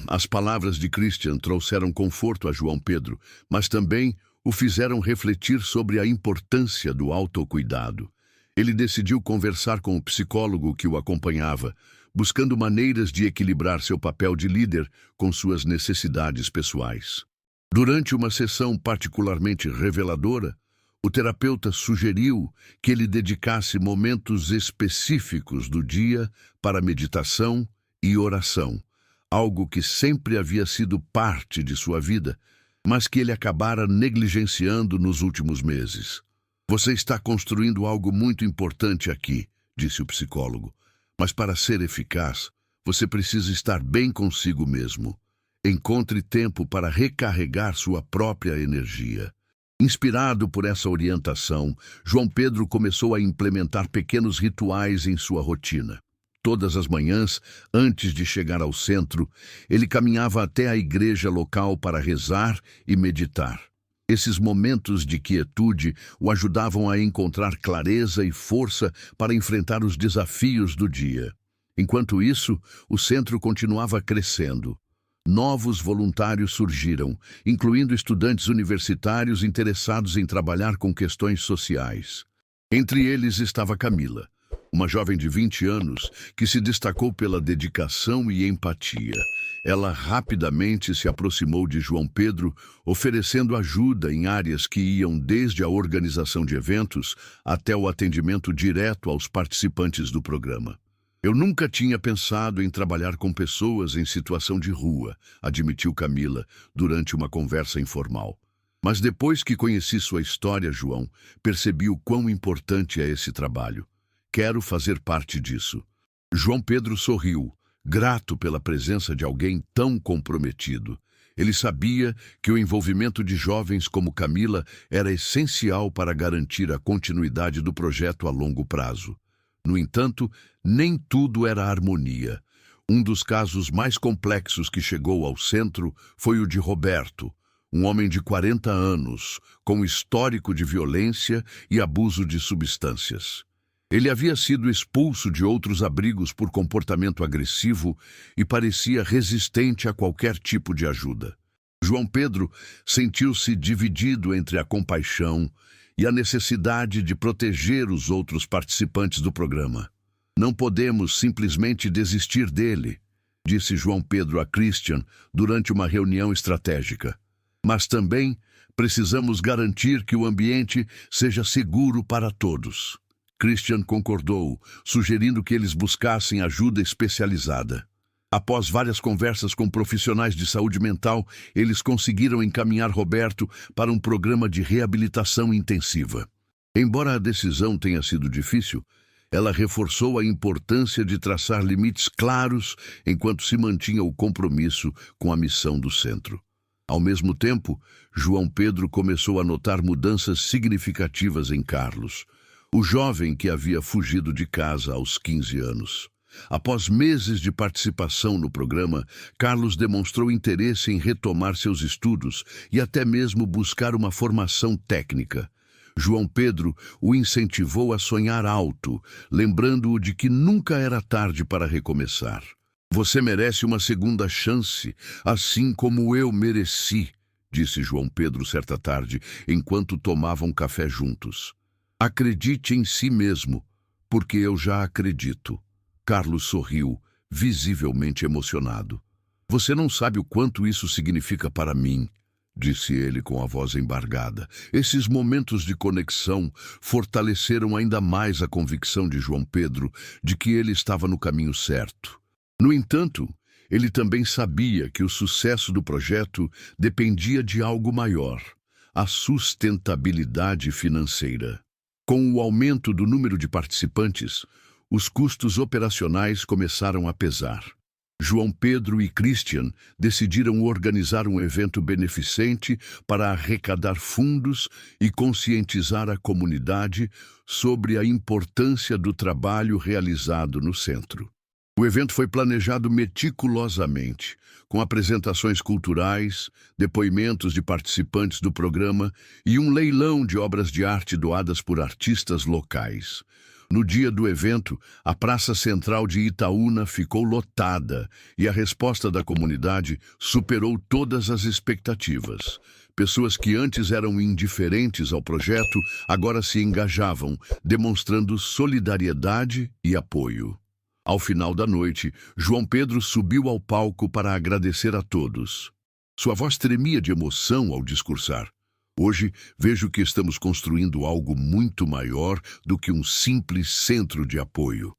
As palavras de Christian trouxeram conforto a João Pedro, mas também o fizeram refletir sobre a importância do autocuidado. Ele decidiu conversar com o psicólogo que o acompanhava, buscando maneiras de equilibrar seu papel de líder com suas necessidades pessoais. Durante uma sessão particularmente reveladora, o terapeuta sugeriu que ele dedicasse momentos específicos do dia para meditação e oração, algo que sempre havia sido parte de sua vida, mas que ele acabara negligenciando nos últimos meses. "Você está construindo algo muito importante aqui", disse o psicólogo. "Mas para ser eficaz, você precisa estar bem consigo mesmo. Encontre tempo para recarregar sua própria energia." Inspirado por essa orientação, João Pedro começou a implementar pequenos rituais em sua rotina. Todas as manhãs, antes de chegar ao centro, ele caminhava até a igreja local para rezar e meditar. Esses momentos de quietude o ajudavam a encontrar clareza e força para enfrentar os desafios do dia. Enquanto isso, o centro continuava crescendo. Novos voluntários surgiram, incluindo estudantes universitários interessados em trabalhar com questões sociais. Entre eles estava Camila, uma jovem de 20 anos que se destacou pela dedicação e empatia. Ela rapidamente se aproximou de João Pedro, oferecendo ajuda em áreas que iam desde a organização de eventos até o atendimento direto aos participantes do programa. Eu nunca tinha pensado em trabalhar com pessoas em situação de rua, admitiu Camila durante uma conversa informal. Mas depois que conheci sua história, João, percebi o quão importante é esse trabalho. Quero fazer parte disso. João Pedro sorriu, grato pela presença de alguém tão comprometido. Ele sabia que o envolvimento de jovens como Camila era essencial para garantir a continuidade do projeto a longo prazo. No entanto, nem tudo era harmonia. Um dos casos mais complexos que chegou ao centro foi o de Roberto, um homem de 40 anos, com histórico de violência e abuso de substâncias. Ele havia sido expulso de outros abrigos por comportamento agressivo e parecia resistente a qualquer tipo de ajuda. João Pedro sentiu-se dividido entre a compaixão e a necessidade de proteger os outros participantes do programa. Não podemos simplesmente desistir dele, disse João Pedro a Christian durante uma reunião estratégica. Mas também precisamos garantir que o ambiente seja seguro para todos. Christian concordou, sugerindo que eles buscassem ajuda especializada. Após várias conversas com profissionais de saúde mental, eles conseguiram encaminhar Roberto para um programa de reabilitação intensiva. Embora a decisão tenha sido difícil, ela reforçou a importância de traçar limites claros enquanto se mantinha o compromisso com a missão do centro. Ao mesmo tempo, João Pedro começou a notar mudanças significativas em Carlos, o jovem que havia fugido de casa aos 15 anos. Após meses de participação no programa, Carlos demonstrou interesse em retomar seus estudos e até mesmo buscar uma formação técnica. João Pedro o incentivou a sonhar alto, lembrando-o de que nunca era tarde para recomeçar. Você merece uma segunda chance, assim como eu mereci, disse João Pedro certa tarde, enquanto tomavam café juntos. Acredite em si mesmo, porque eu já acredito. Carlos sorriu, visivelmente emocionado. Você não sabe o quanto isso significa para mim, disse ele com a voz embargada. Esses momentos de conexão fortaleceram ainda mais a convicção de João Pedro de que ele estava no caminho certo. No entanto, ele também sabia que o sucesso do projeto dependia de algo maior, a sustentabilidade financeira. Com o aumento do número de participantes, os custos operacionais começaram a pesar. João Pedro e Christian decidiram organizar um evento beneficente para arrecadar fundos e conscientizar a comunidade sobre a importância do trabalho realizado no centro. O evento foi planejado meticulosamente, com apresentações culturais, depoimentos de participantes do programa e um leilão de obras de arte doadas por artistas locais. No dia do evento, a Praça Central de Itaúna ficou lotada e a resposta da comunidade superou todas as expectativas. Pessoas que antes eram indiferentes ao projeto agora se engajavam, demonstrando solidariedade e apoio. Ao final da noite, João Pedro subiu ao palco para agradecer a todos. Sua voz tremia de emoção ao discursar. Hoje, vejo que estamos construindo algo muito maior do que um simples centro de apoio.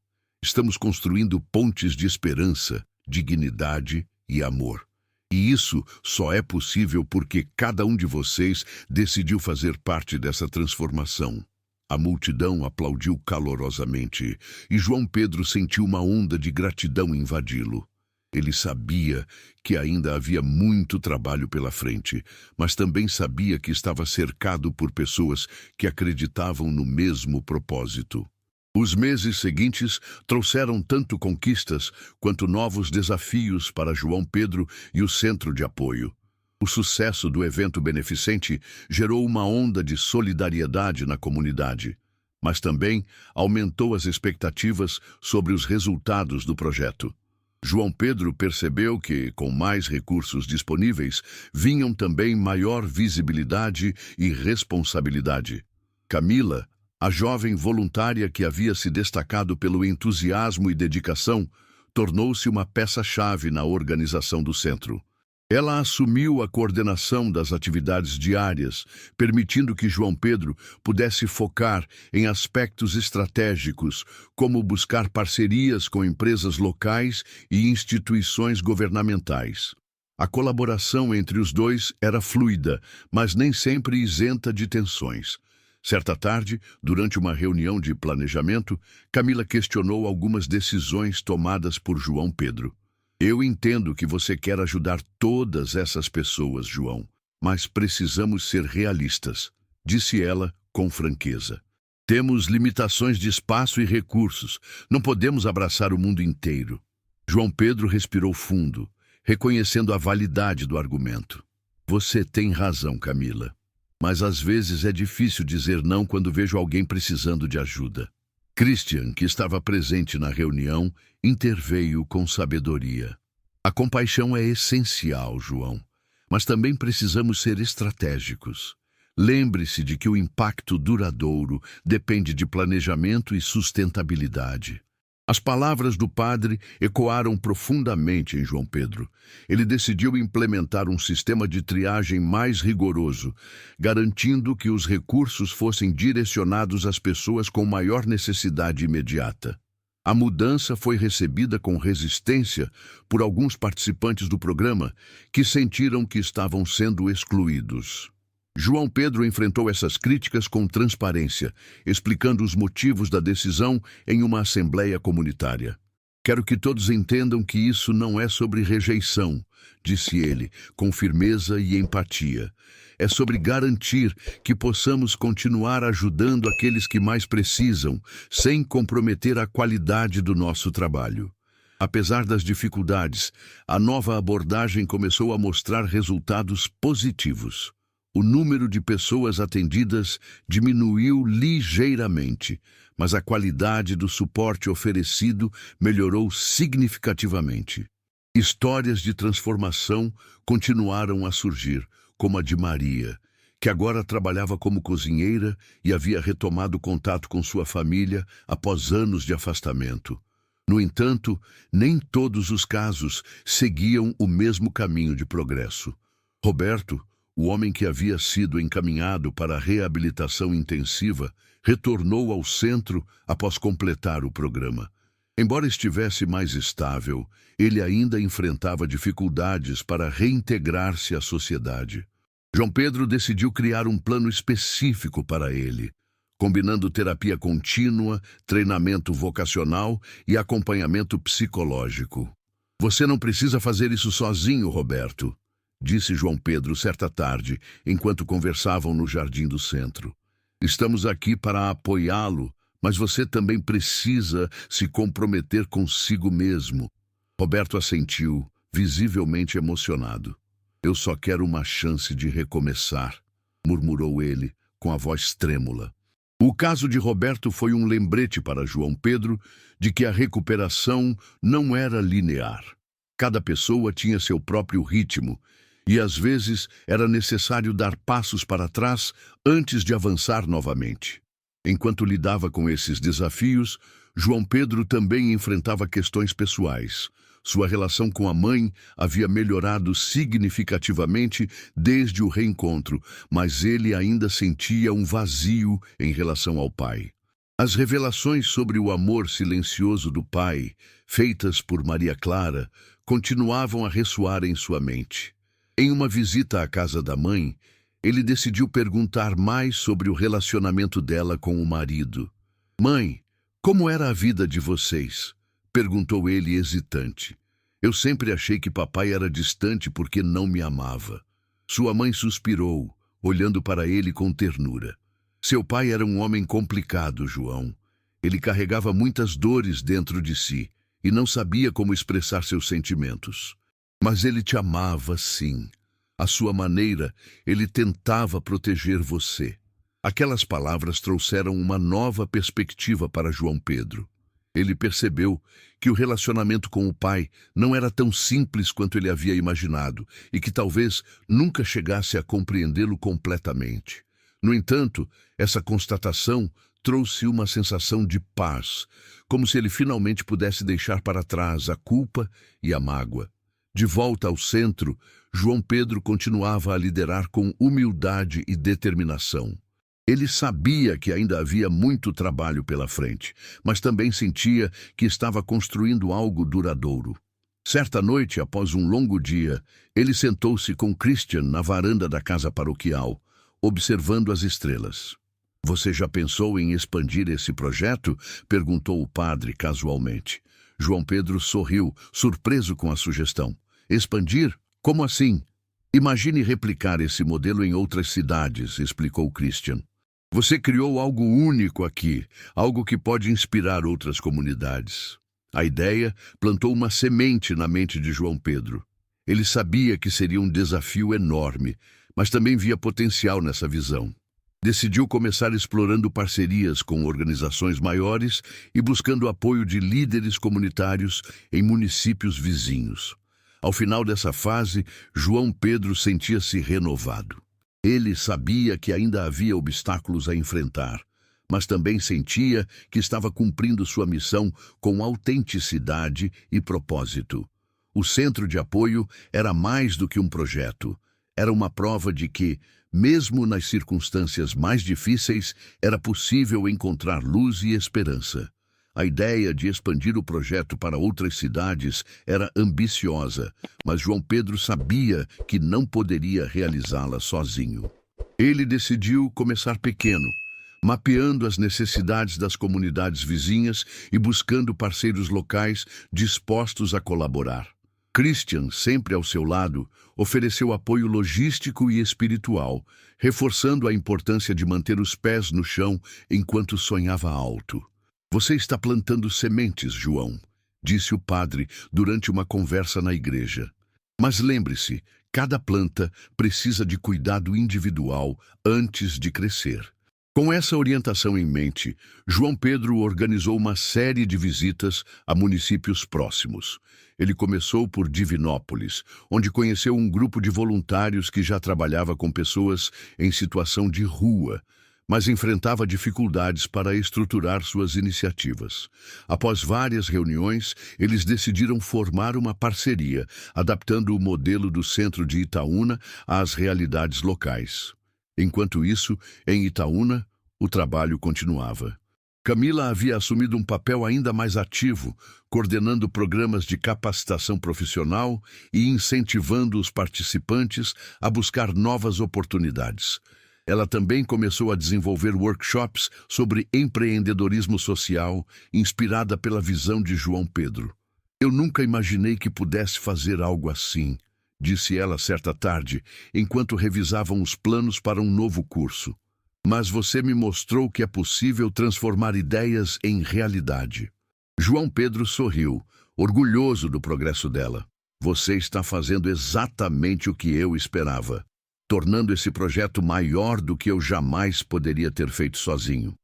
Estamos construindo pontes de esperança, dignidade e amor. E isso só é possível porque cada um de vocês decidiu fazer parte dessa transformação. A multidão aplaudiu calorosamente e João Pedro sentiu uma onda de gratidão invadi-lo. Ele sabia que ainda havia muito trabalho pela frente, mas também sabia que estava cercado por pessoas que acreditavam no mesmo propósito. Os meses seguintes trouxeram tanto conquistas quanto novos desafios para João Pedro e o centro de apoio. O sucesso do evento beneficente gerou uma onda de solidariedade na comunidade. mas também aumentou as expectativas sobre os resultados do projeto. João Pedro percebeu que, com mais recursos disponíveis, vinham também maior visibilidade e responsabilidade. Camila, a jovem voluntária que havia se destacado pelo entusiasmo e dedicação, tornou-se uma peça-chave na organização do centro. Ela assumiu a coordenação das atividades diárias, permitindo que João Pedro pudesse focar em aspectos estratégicos, como buscar parcerias com empresas locais e instituições governamentais. A colaboração entre os dois era fluida, mas nem sempre isenta de tensões. Certa tarde, durante uma reunião de planejamento, Camila questionou algumas decisões tomadas por João Pedro. Eu entendo que você quer ajudar todas essas pessoas, João, mas precisamos ser realistas, disse ela com franqueza. Temos limitações de espaço e recursos, não podemos abraçar o mundo inteiro. João Pedro respirou fundo, reconhecendo a validade do argumento. Você tem razão, Camila, mas às vezes é difícil dizer não quando vejo alguém precisando de ajuda. Christian, que estava presente na reunião, interveio com sabedoria. A compaixão é essencial, João, mas também precisamos ser estratégicos. Lembre-se de que o impacto duradouro depende de planejamento e sustentabilidade. As palavras do padre ecoaram profundamente em João Pedro. Ele decidiu implementar um sistema de triagem mais rigoroso, garantindo que os recursos fossem direcionados às pessoas com maior necessidade imediata. A mudança foi recebida com resistência por alguns participantes do programa que sentiram que estavam sendo excluídos. João Pedro enfrentou essas críticas com transparência, explicando os motivos da decisão em uma assembleia comunitária. Quero que todos entendam que isso não é sobre rejeição, disse ele, com firmeza e empatia. É sobre garantir que possamos continuar ajudando aqueles que mais precisam, sem comprometer a qualidade do nosso trabalho. Apesar das dificuldades, a nova abordagem começou a mostrar resultados positivos. O número de pessoas atendidas diminuiu ligeiramente, mas a qualidade do suporte oferecido melhorou significativamente. Histórias de transformação continuaram a surgir, como a de Maria, que agora trabalhava como cozinheira e havia retomado contato com sua família após anos de afastamento. No entanto, nem todos os casos seguiam o mesmo caminho de progresso. Roberto, o homem que havia sido encaminhado para a reabilitação intensiva, retornou ao centro após completar o programa. Embora estivesse mais estável, ele ainda enfrentava dificuldades para reintegrar-se à sociedade. João Pedro decidiu criar um plano específico para ele, combinando terapia contínua, treinamento vocacional e acompanhamento psicológico. Você não precisa fazer isso sozinho, Roberto, disse João Pedro certa tarde, enquanto conversavam no jardim do centro. Estamos aqui para apoiá-lo, mas você também precisa se comprometer consigo mesmo. Roberto assentiu, visivelmente emocionado. Eu só quero uma chance de recomeçar, murmurou ele, com a voz trêmula. O caso de Roberto foi um lembrete para João Pedro de que a recuperação não era linear. Cada pessoa tinha seu próprio ritmo, e às vezes era necessário dar passos para trás antes de avançar novamente. Enquanto lidava com esses desafios, João Pedro também enfrentava questões pessoais. Sua relação com a mãe havia melhorado significativamente desde o reencontro, mas ele ainda sentia um vazio em relação ao pai. As revelações sobre o amor silencioso do pai, feitas por Maria Clara, continuavam a ressoar em sua mente. Em uma visita à casa da mãe, ele decidiu perguntar mais sobre o relacionamento dela com o marido. Mãe, como era a vida de vocês? Perguntou ele hesitante. Eu sempre achei que papai era distante porque não me amava. Sua mãe suspirou, olhando para ele com ternura. Seu pai era um homem complicado, João. Ele carregava muitas dores dentro de si e não sabia como expressar seus sentimentos. Mas ele te amava, sim. À sua maneira, ele tentava proteger você. Aquelas palavras trouxeram uma nova perspectiva para João Pedro. Ele percebeu que o relacionamento com o pai não era tão simples quanto ele havia imaginado e que talvez nunca chegasse a compreendê-lo completamente. No entanto, essa constatação trouxe uma sensação de paz, como se ele finalmente pudesse deixar para trás a culpa e a mágoa. De volta ao centro, João Pedro continuava a liderar com humildade e determinação. Ele sabia que ainda havia muito trabalho pela frente, mas também sentia que estava construindo algo duradouro. Certa noite, após um longo dia, ele sentou-se com Christian na varanda da casa paroquial, observando as estrelas. "Você já pensou em expandir esse projeto?" perguntou o padre casualmente. João Pedro sorriu, surpreso com a sugestão. "Expandir? Como assim?" "Imagine replicar esse modelo em outras cidades", explicou Christian. "Você criou algo único aqui, algo que pode inspirar outras comunidades." A ideia plantou uma semente na mente de João Pedro. Ele sabia que seria um desafio enorme, mas também via potencial nessa visão. Decidiu começar explorando parcerias com organizações maiores e buscando apoio de líderes comunitários em municípios vizinhos. Ao final dessa fase, João Pedro sentia-se renovado. Ele sabia que ainda havia obstáculos a enfrentar, mas também sentia que estava cumprindo sua missão com autenticidade e propósito. O centro de apoio era mais do que um projeto. Era uma prova de que, mesmo nas circunstâncias mais difíceis, era possível encontrar luz e esperança. A ideia de expandir o projeto para outras cidades era ambiciosa, mas João Pedro sabia que não poderia realizá-la sozinho. Ele decidiu começar pequeno, mapeando as necessidades das comunidades vizinhas e buscando parceiros locais dispostos a colaborar. Christian, sempre ao seu lado, ofereceu apoio logístico e espiritual, reforçando a importância de manter os pés no chão enquanto sonhava alto. "Você está plantando sementes, João", disse o padre durante uma conversa na igreja. "Mas lembre-se, cada planta precisa de cuidado individual antes de crescer." Com essa orientação em mente, João Pedro organizou uma série de visitas a municípios próximos. Ele começou por Divinópolis, onde conheceu um grupo de voluntários que já trabalhava com pessoas em situação de rua, mas enfrentava dificuldades para estruturar suas iniciativas. Após várias reuniões, eles decidiram formar uma parceria, adaptando o modelo do centro de Itaúna às realidades locais. Enquanto isso, em Itaúna, o trabalho continuava. Camila havia assumido um papel ainda mais ativo, coordenando programas de capacitação profissional e incentivando os participantes a buscar novas oportunidades. Ela também começou a desenvolver workshops sobre empreendedorismo social, inspirada pela visão de João Pedro. "Eu nunca imaginei que pudesse fazer algo assim", disse ela certa tarde, enquanto revisavam os planos para um novo curso. "Mas você me mostrou que é possível transformar ideias em realidade." João Pedro sorriu, orgulhoso do progresso dela. "Você está fazendo exatamente o que eu esperava, tornando esse projeto maior do que eu jamais poderia ter feito sozinho."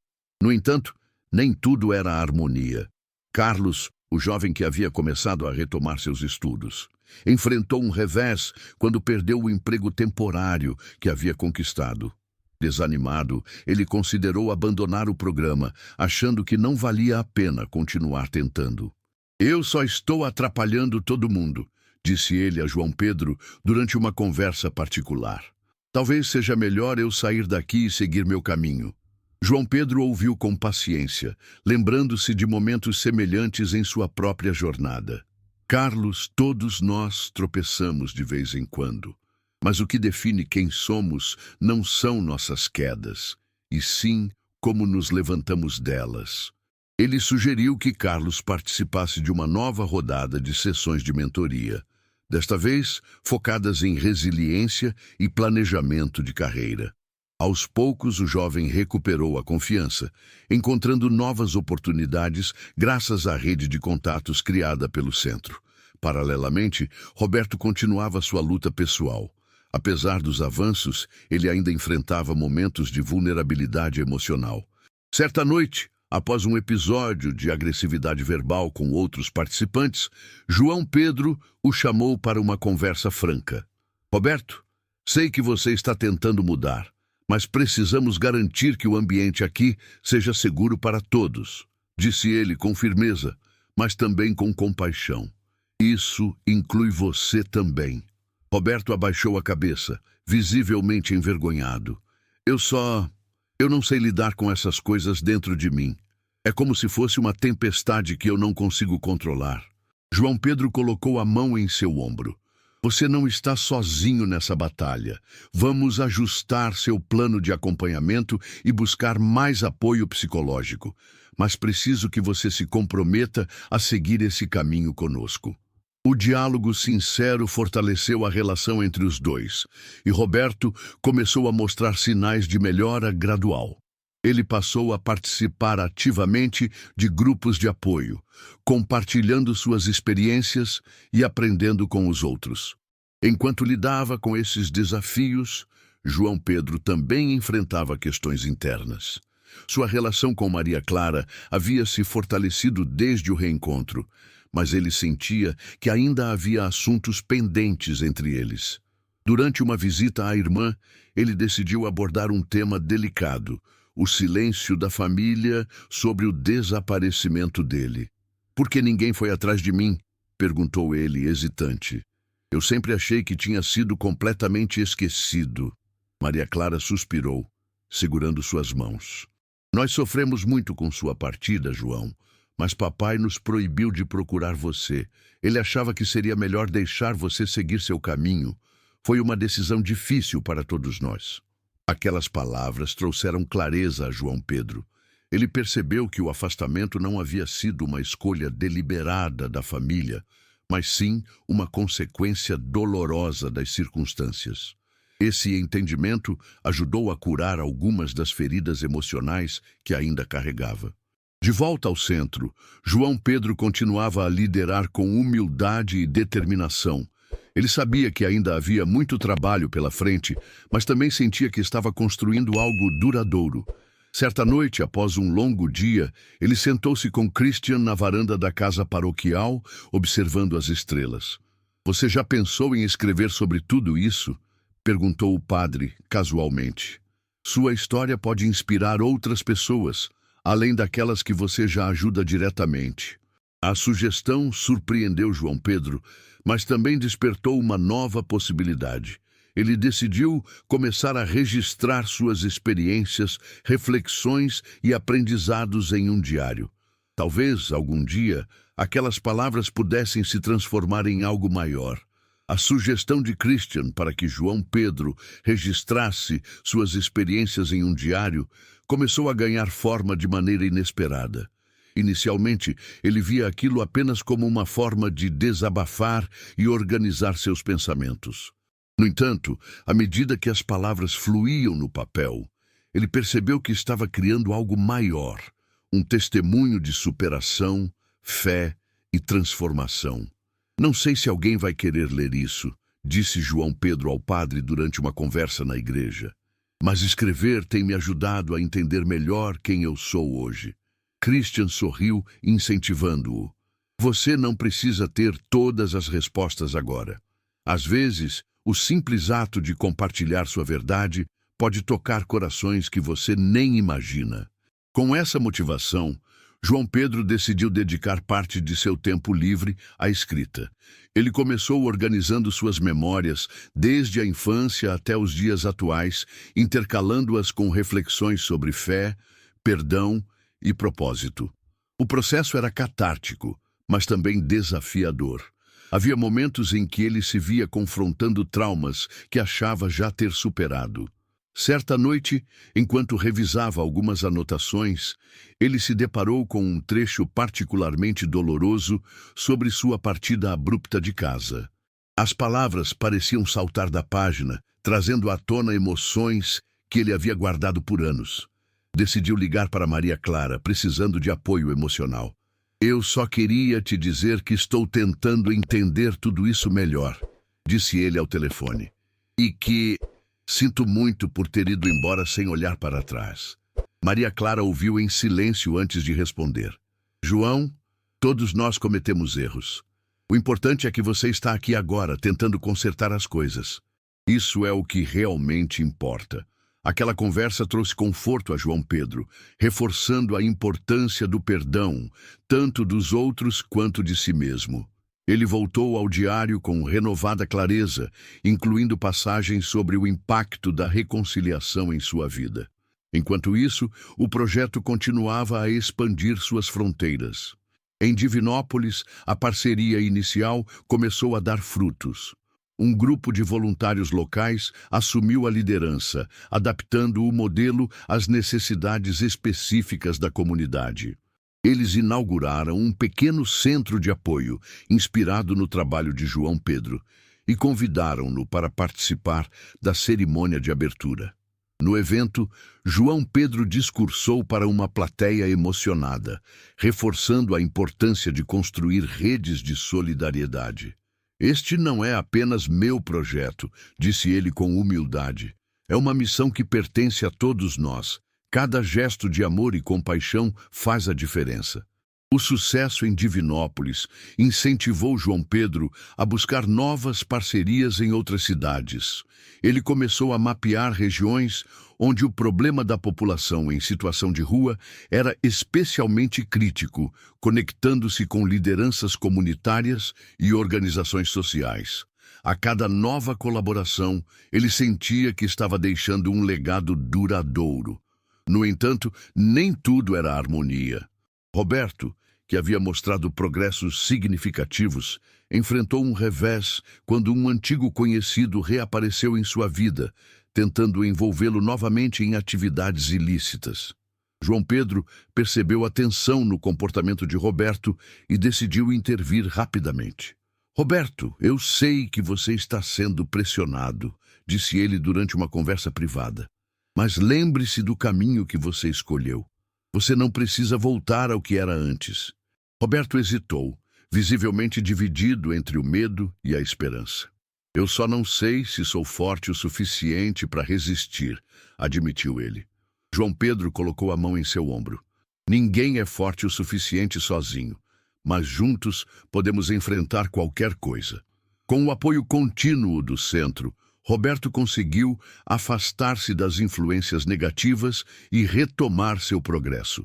No entanto, nem tudo era harmonia. Carlos, o jovem que havia começado a retomar seus estudos, enfrentou um revés quando perdeu o emprego temporário que havia conquistado. Desanimado, ele considerou abandonar o programa, achando que não valia a pena continuar tentando. "Eu só estou atrapalhando todo mundo", disse ele a João Pedro durante uma conversa particular. "Talvez seja melhor eu sair daqui e seguir meu caminho." João Pedro ouviu com paciência, lembrando-se de momentos semelhantes em sua própria jornada. "Carlos, todos nós tropeçamos de vez em quando. Mas o que define quem somos não são nossas quedas, e sim como nos levantamos delas." Ele sugeriu que Carlos participasse de uma nova rodada de sessões de mentoria, desta vez focadas em resiliência e planejamento de carreira. Aos poucos, o jovem recuperou a confiança, encontrando novas oportunidades graças à rede de contatos criada pelo centro. Paralelamente, Roberto continuava sua luta pessoal. Apesar dos avanços, ele ainda enfrentava momentos de vulnerabilidade emocional. Certa noite, após um episódio de agressividade verbal com outros participantes, João Pedro o chamou para uma conversa franca. Roberto, sei que você está tentando mudar, mas precisamos garantir que o ambiente aqui seja seguro para todos, disse ele com firmeza, mas também com compaixão. Isso inclui você também. Roberto abaixou a cabeça, visivelmente envergonhado. Eu não sei lidar com essas coisas dentro de mim. É como se fosse uma tempestade que eu não consigo controlar. João Pedro colocou a mão em seu ombro. Você não está sozinho nessa batalha. Vamos ajustar seu plano de acompanhamento e buscar mais apoio psicológico. Mas preciso que você se comprometa a seguir esse caminho conosco. O diálogo sincero fortaleceu a relação entre os dois, e Roberto começou a mostrar sinais de melhora gradual. Ele passou a participar ativamente de grupos de apoio, compartilhando suas experiências e aprendendo com os outros. Enquanto lidava com esses desafios, João Pedro também enfrentava questões internas. Sua relação com Maria Clara havia se fortalecido desde o reencontro, mas ele sentia que ainda havia assuntos pendentes entre eles. Durante uma visita à irmã, ele decidiu abordar um tema delicado: o silêncio da família sobre o desaparecimento dele. "Por que ninguém foi atrás de mim?" perguntou ele, hesitante. "Eu sempre achei que tinha sido completamente esquecido." Maria Clara suspirou, segurando suas mãos. "Nós sofremos muito com sua partida, João, mas papai nos proibiu de procurar você. Ele achava que seria melhor deixar você seguir seu caminho. Foi uma decisão difícil para todos nós." Aquelas palavras trouxeram clareza a João Pedro. Ele percebeu que o afastamento não havia sido uma escolha deliberada da família, mas sim uma consequência dolorosa das circunstâncias. Esse entendimento ajudou a curar algumas das feridas emocionais que ainda carregava. De volta ao centro, João Pedro continuava a liderar com humildade e determinação. Ele sabia que ainda havia muito trabalho pela frente, mas também sentia que estava construindo algo duradouro. Certa noite, após um longo dia, ele sentou-se com Christian na varanda da casa paroquial, observando as estrelas. "Você já pensou em escrever sobre tudo isso?" perguntou o padre, casualmente. "Sua história pode inspirar outras pessoas, além daquelas que você já ajuda diretamente." A sugestão surpreendeu João Pedro, mas também despertou uma nova possibilidade. Ele decidiu começar a registrar suas experiências, reflexões e aprendizados em um diário. Talvez, algum dia, aquelas palavras pudessem se transformar em algo maior. A sugestão de Christian para que João Pedro registrasse suas experiências em um diário começou a ganhar forma de maneira inesperada. Inicialmente, ele via aquilo apenas como uma forma de desabafar e organizar seus pensamentos. No entanto, à medida que as palavras fluíam no papel, ele percebeu que estava criando algo maior, um testemunho de superação, fé e transformação. "Não sei se alguém vai querer ler isso", disse João Pedro ao padre durante uma conversa na igreja. "Mas escrever tem me ajudado a entender melhor quem eu sou hoje." Christian sorriu, incentivando-o. "Você não precisa ter todas as respostas agora. Às vezes, o simples ato de compartilhar sua verdade pode tocar corações que você nem imagina." Com essa motivação, João Pedro decidiu dedicar parte de seu tempo livre à escrita. Ele começou organizando suas memórias desde a infância até os dias atuais, intercalando-as com reflexões sobre fé, perdão e propósito. O processo era catártico, mas também desafiador. Havia momentos em que ele se via confrontando traumas que achava já ter superado. Certa noite, enquanto revisava algumas anotações, ele se deparou com um trecho particularmente doloroso sobre sua partida abrupta de casa. As palavras pareciam saltar da página, trazendo à tona emoções que ele havia guardado por anos. Decidiu ligar para Maria Clara, precisando de apoio emocional. "Eu só queria te dizer que estou tentando entender tudo isso melhor", disse ele ao telefone. e que sinto muito por ter ido embora sem olhar para trás. Maria Clara ouviu em silêncio antes de responder. João, todos nós cometemos erros. O importante é que você está aqui agora, tentando consertar as coisas. Isso é o que realmente importa. Aquela conversa trouxe conforto a João Pedro, reforçando a importância do perdão, tanto dos outros quanto de si mesmo. Ele voltou ao diário com renovada clareza, incluindo passagens sobre o impacto da reconciliação em sua vida. Enquanto isso, o projeto continuava a expandir suas fronteiras. Em Divinópolis, a parceria inicial começou a dar frutos. Um grupo de voluntários locais assumiu a liderança, adaptando o modelo às necessidades específicas da comunidade. Eles inauguraram um pequeno centro de apoio, inspirado no trabalho de João Pedro, e convidaram-no para participar da cerimônia de abertura. No evento, João Pedro discursou para uma plateia emocionada, reforçando a importância de construir redes de solidariedade. Este não é apenas meu projeto, disse ele com humildade. É uma missão que pertence a todos nós. Cada gesto de amor e compaixão faz a diferença. O sucesso em Divinópolis incentivou João Pedro a buscar novas parcerias em outras cidades. Ele começou a mapear regiões onde o problema da população em situação de rua era especialmente crítico, conectando-se com lideranças comunitárias e organizações sociais. A cada nova colaboração, ele sentia que estava deixando um legado duradouro. No entanto, nem tudo era harmonia. Roberto, que havia mostrado progressos significativos, enfrentou um revés quando um antigo conhecido reapareceu em sua vida, tentando envolvê-lo novamente em atividades ilícitas. João Pedro percebeu a tensão no comportamento de Roberto e decidiu intervir rapidamente. Roberto, eu sei que você está sendo pressionado, disse ele durante uma conversa privada. Mas lembre-se do caminho que você escolheu. Você não precisa voltar ao que era antes. Roberto hesitou, visivelmente dividido entre o medo e a esperança. Eu só não sei se sou forte o suficiente para resistir, admitiu ele. João Pedro colocou a mão em seu ombro. Ninguém é forte o suficiente sozinho, mas juntos podemos enfrentar qualquer coisa. Com o apoio contínuo do centro, Roberto conseguiu afastar-se das influências negativas e retomar seu progresso.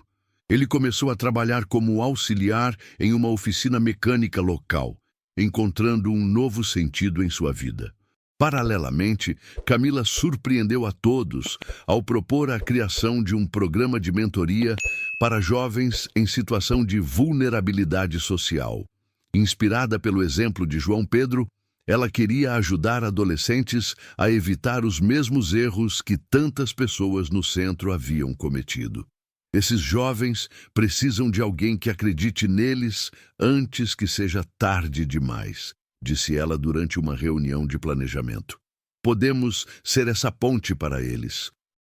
Ele começou a trabalhar como auxiliar em uma oficina mecânica local, encontrando um novo sentido em sua vida. Paralelamente, Camila surpreendeu a todos ao propor a criação de um programa de mentoria para jovens em situação de vulnerabilidade social. Inspirada pelo exemplo de João Pedro, ela queria ajudar adolescentes a evitar os mesmos erros que tantas pessoas no centro haviam cometido. Esses jovens precisam de alguém que acredite neles antes que seja tarde demais, disse ela durante uma reunião de planejamento. Podemos ser essa ponte para eles.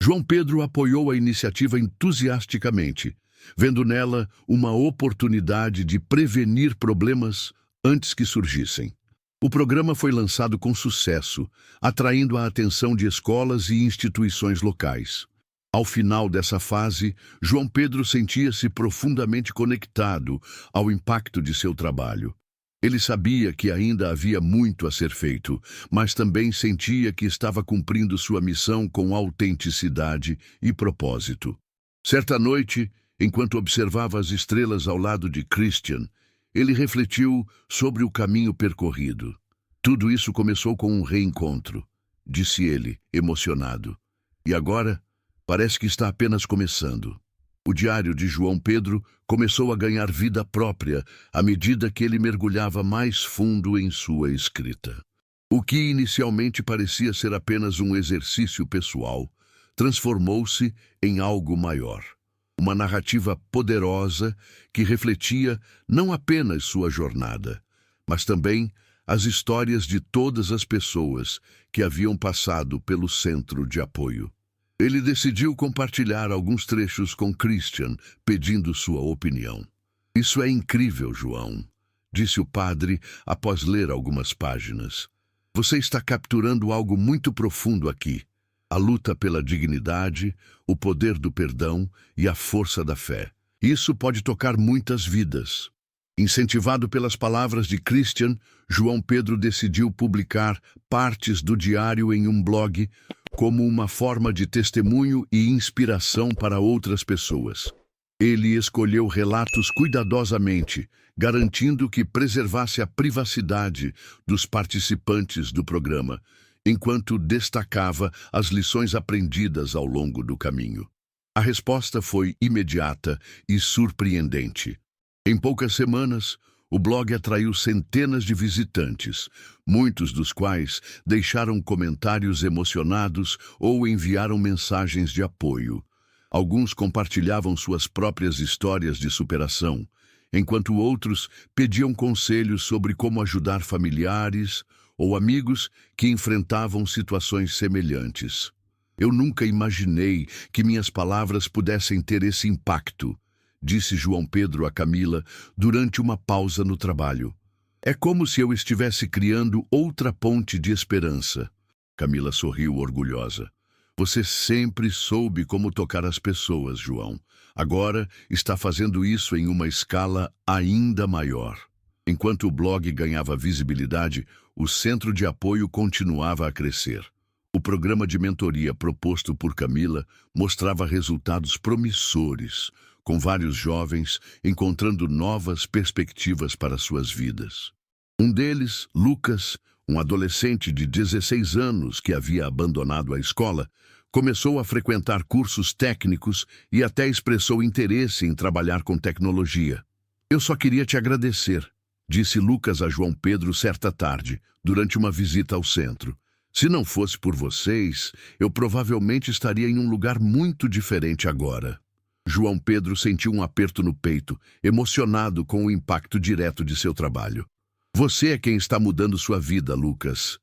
João Pedro apoiou a iniciativa entusiasticamente, vendo nela uma oportunidade de prevenir problemas antes que surgissem. O programa foi lançado com sucesso, atraindo a atenção de escolas e instituições locais. Ao final dessa fase, João Pedro sentia-se profundamente conectado ao impacto de seu trabalho. Ele sabia que ainda havia muito a ser feito, mas também sentia que estava cumprindo sua missão com autenticidade e propósito. Certa noite, enquanto observava as estrelas ao lado de Christian, ele refletiu sobre o caminho percorrido. Tudo isso começou com um reencontro, disse ele, emocionado. E agora, parece que está apenas começando. O diário de João Pedro começou a ganhar vida própria à medida que ele mergulhava mais fundo em sua escrita. O que inicialmente parecia ser apenas um exercício pessoal, transformou-se em algo maior. Uma narrativa poderosa que refletia não apenas sua jornada, mas também as histórias de todas as pessoas que haviam passado pelo centro de apoio. Ele decidiu compartilhar alguns trechos com Christian, pedindo sua opinião. Isso é incrível, João, disse o padre após ler algumas páginas. Você está capturando algo muito profundo aqui. A luta pela dignidade, o poder do perdão e a força da fé. Isso pode tocar muitas vidas. Incentivado pelas palavras de Christian, João Pedro decidiu publicar partes do diário em um blog como uma forma de testemunho e inspiração para outras pessoas. Ele escolheu relatos cuidadosamente, garantindo que preservasse a privacidade dos participantes do programa, enquanto destacava as lições aprendidas ao longo do caminho. A resposta foi imediata e surpreendente. Em poucas semanas, o blog atraiu centenas de visitantes, muitos dos quais deixaram comentários emocionados ou enviaram mensagens de apoio. Alguns compartilhavam suas próprias histórias de superação, enquanto outros pediam conselhos sobre como ajudar familiares ou amigos que enfrentavam situações semelhantes. Eu nunca imaginei que minhas palavras pudessem ter esse impacto, disse João Pedro a Camila durante uma pausa no trabalho. É como se eu estivesse criando outra ponte de esperança. Camila sorriu orgulhosa. Você sempre soube como tocar as pessoas, João. Agora está fazendo isso em uma escala ainda maior. Enquanto o blog ganhava visibilidade, o centro de apoio continuava a crescer. O programa de mentoria proposto por Camila mostrava resultados promissores, com vários jovens encontrando novas perspectivas para suas vidas. Um deles, Lucas, um adolescente de 16 anos que havia abandonado a escola, começou a frequentar cursos técnicos e até expressou interesse em trabalhar com tecnologia. Eu só queria te agradecer, disse Lucas a João Pedro certa tarde, durante uma visita ao centro. Se não fosse por vocês, eu provavelmente estaria em um lugar muito diferente agora. João Pedro sentiu um aperto no peito, emocionado com o impacto direto de seu trabalho. Você é quem está mudando sua vida, Lucas.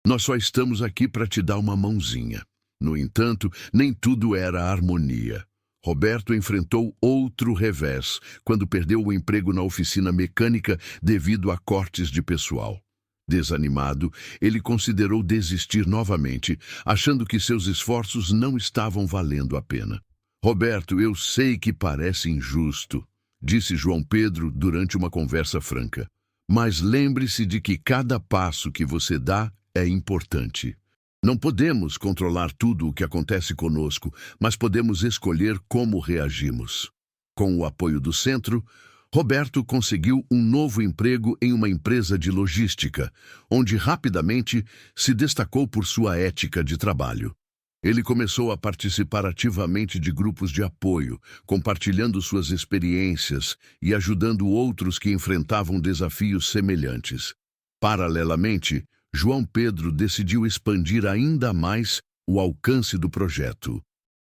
Nós só estamos aqui para te dar uma mãozinha. No entanto, nem tudo era harmonia. Roberto enfrentou outro revés quando perdeu o emprego na oficina mecânica devido a cortes de pessoal. Desanimado, ele considerou desistir novamente, achando que seus esforços não estavam valendo a pena. Roberto, eu sei que parece injusto, disse João Pedro durante uma conversa franca. Mas lembre-se de que cada passo que você dá é importante. Não podemos controlar tudo o que acontece conosco, mas podemos escolher como reagimos. Com o apoio do centro, Roberto conseguiu um novo emprego em uma empresa de logística, onde rapidamente se destacou por sua ética de trabalho. Ele começou a participar ativamente de grupos de apoio, compartilhando suas experiências e ajudando outros que enfrentavam desafios semelhantes. Paralelamente, João Pedro decidiu expandir ainda mais o alcance do projeto.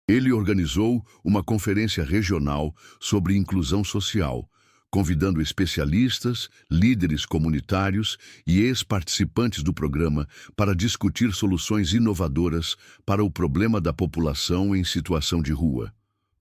Ele organizou uma conferência regional sobre inclusão social, convidando especialistas, líderes comunitários e ex-participantes do programa para discutir soluções inovadoras para o problema da população em situação de rua.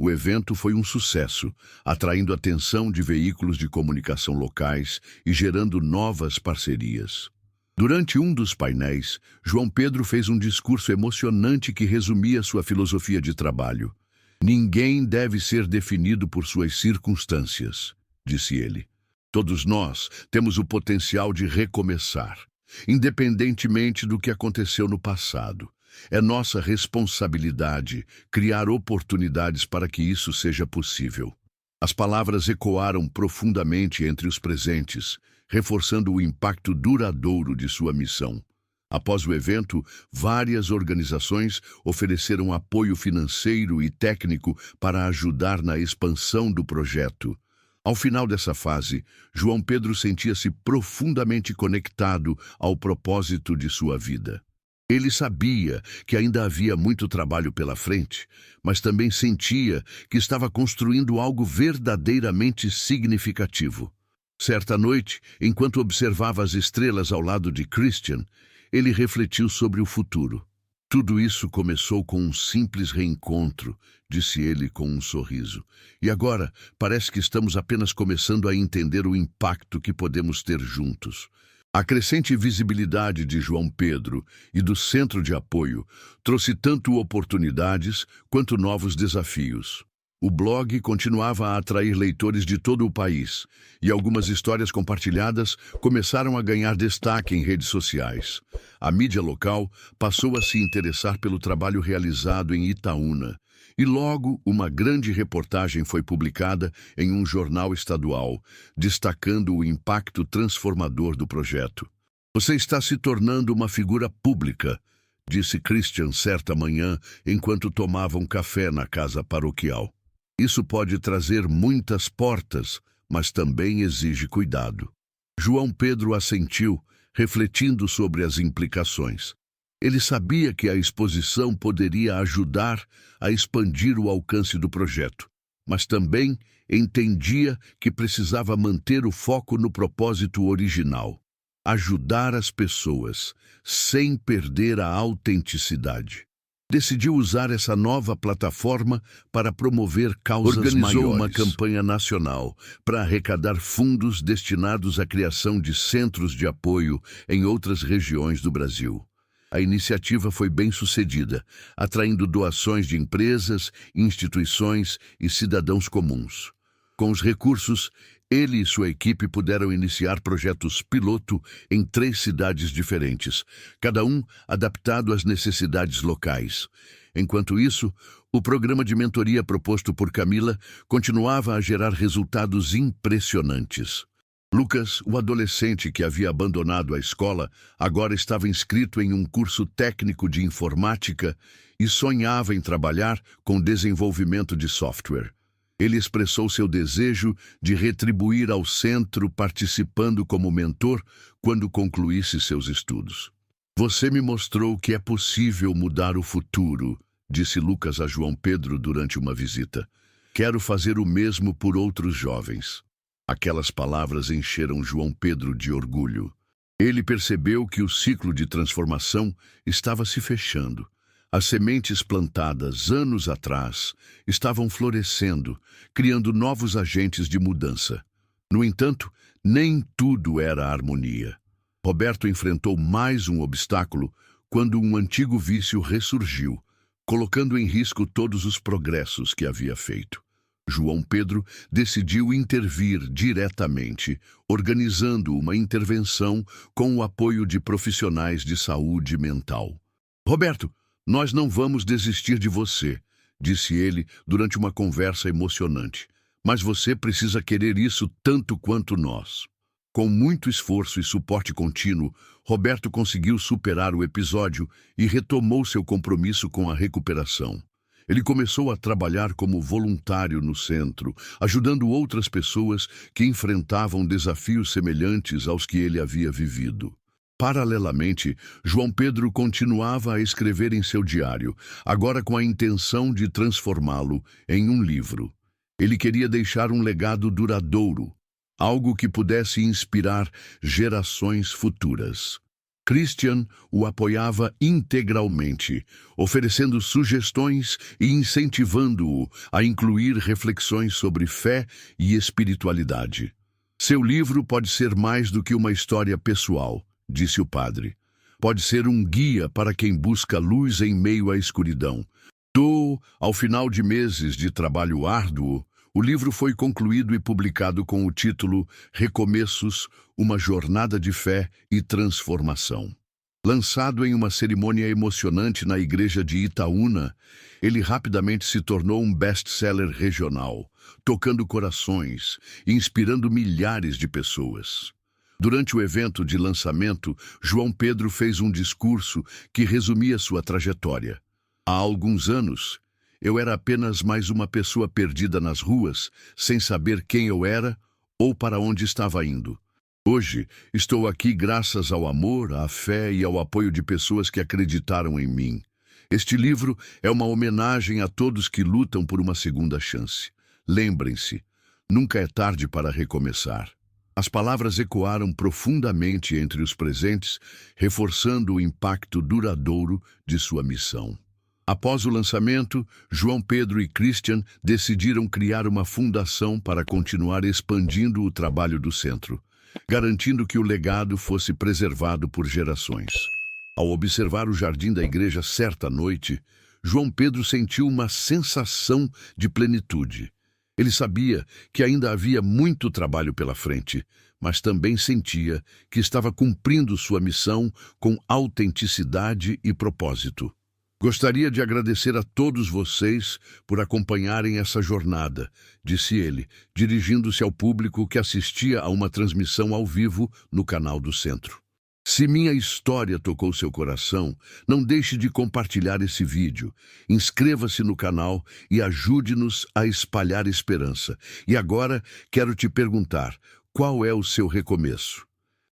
O evento foi um sucesso, atraindo a atenção de veículos de comunicação locais e gerando novas parcerias. Durante um dos painéis, João Pedro fez um discurso emocionante que resumia sua filosofia de trabalho. Ninguém deve ser definido por suas circunstâncias, disse ele. Todos nós temos o potencial de recomeçar, independentemente do que aconteceu no passado. É nossa responsabilidade criar oportunidades para que isso seja possível. As palavras ecoaram profundamente entre os presentes, reforçando o impacto duradouro de sua missão. Após o evento, várias organizações ofereceram apoio financeiro e técnico para ajudar na expansão do projeto. Ao final dessa fase, João Pedro sentia-se profundamente conectado ao propósito de sua vida. Ele sabia que ainda havia muito trabalho pela frente, mas também sentia que estava construindo algo verdadeiramente significativo. Certa noite, enquanto observava as estrelas ao lado de Christian, ele refletiu sobre o futuro. Tudo isso começou com um simples reencontro, disse ele com um sorriso. E agora, parece que estamos apenas começando a entender o impacto que podemos ter juntos. A crescente visibilidade de João Pedro e do Centro de Apoio trouxe tanto oportunidades quanto novos desafios. O blog continuava a atrair leitores de todo o país, e algumas histórias compartilhadas começaram a ganhar destaque em redes sociais. A mídia local passou a se interessar pelo trabalho realizado em Itaúna, e logo uma grande reportagem foi publicada em um jornal estadual, destacando o impacto transformador do projeto. "Você está se tornando uma figura pública", disse Christian certa manhã enquanto tomava um café na casa paroquial. "Isso pode trazer muitas portas, mas também exige cuidado." João Pedro assentiu, refletindo sobre as implicações. Ele sabia que a exposição poderia ajudar a expandir o alcance do projeto, mas também entendia que precisava manter o foco no propósito original: ajudar as pessoas, sem perder a autenticidade. Decidiu usar essa nova plataforma para promover causas maiores. Organizou uma campanha nacional para arrecadar fundos destinados à criação de centros de apoio em outras regiões do Brasil. A iniciativa foi bem-sucedida, atraindo doações de empresas, instituições e cidadãos comuns. Com os recursos, ele e sua equipe puderam iniciar projetos piloto em 3 cidades diferentes, cada um adaptado às necessidades locais. Enquanto isso, o programa de mentoria proposto por Camila continuava a gerar resultados impressionantes. Lucas, o adolescente que havia abandonado a escola, agora estava inscrito em um curso técnico de informática e sonhava em trabalhar com desenvolvimento de software. Ele expressou seu desejo de retribuir ao centro participando como mentor quando concluísse seus estudos. "Você me mostrou que é possível mudar o futuro", disse Lucas a João Pedro durante uma visita. "Quero fazer o mesmo por outros jovens." Aquelas palavras encheram João Pedro de orgulho. Ele percebeu que o ciclo de transformação estava se fechando. As sementes plantadas anos atrás estavam florescendo, criando novos agentes de mudança. No entanto, nem tudo era harmonia. Roberto enfrentou mais um obstáculo quando um antigo vício ressurgiu, colocando em risco todos os progressos que havia feito. João Pedro decidiu intervir diretamente, organizando uma intervenção com o apoio de profissionais de saúde mental. "Roberto, nós não vamos desistir de você", disse ele durante uma conversa emocionante. "Mas você precisa querer isso tanto quanto nós." Com muito esforço e suporte contínuo, Roberto conseguiu superar o episódio e retomou seu compromisso com a recuperação. Ele começou a trabalhar como voluntário no centro, ajudando outras pessoas que enfrentavam desafios semelhantes aos que ele havia vivido. Paralelamente, João Pedro continuava a escrever em seu diário, agora com a intenção de transformá-lo em um livro. Ele queria deixar um legado duradouro, algo que pudesse inspirar gerações futuras. Christian o apoiava integralmente, oferecendo sugestões e incentivando-o a incluir reflexões sobre fé e espiritualidade. "Seu livro pode ser mais do que uma história pessoal", disse o padre. "Pode ser um guia para quem busca luz em meio à escuridão." Ao final de meses de trabalho árduo, o livro foi concluído e publicado com o título Recomeços, uma jornada de fé e transformação. Lançado em uma cerimônia emocionante na igreja de Itaúna, ele rapidamente se tornou um best-seller regional, tocando corações e inspirando milhares de pessoas. Durante o evento de lançamento, João Pedro fez um discurso que resumia sua trajetória. "Há alguns anos, eu era apenas mais uma pessoa perdida nas ruas, sem saber quem eu era ou para onde estava indo. Hoje, estou aqui graças ao amor, à fé e ao apoio de pessoas que acreditaram em mim. Este livro é uma homenagem a todos que lutam por uma segunda chance. Lembrem-se, nunca é tarde para recomeçar." As palavras ecoaram profundamente entre os presentes, reforçando o impacto duradouro de sua missão. Após o lançamento, João Pedro e Christian decidiram criar uma fundação para continuar expandindo o trabalho do centro. garantindo que o legado fosse preservado por gerações. Ao observar o jardim da igreja certa noite, João Pedro sentiu uma sensação de plenitude. Ele sabia que ainda havia muito trabalho pela frente, mas também sentia que estava cumprindo sua missão com autenticidade e propósito. Gostaria de agradecer a todos vocês por acompanharem essa jornada, disse ele, dirigindo-se ao público que assistia a uma transmissão ao vivo no canal do Centro. Se minha história tocou seu coração, não deixe de compartilhar esse vídeo. Inscreva-se no canal e ajude-nos a espalhar esperança. E agora quero te perguntar, qual é o seu recomeço?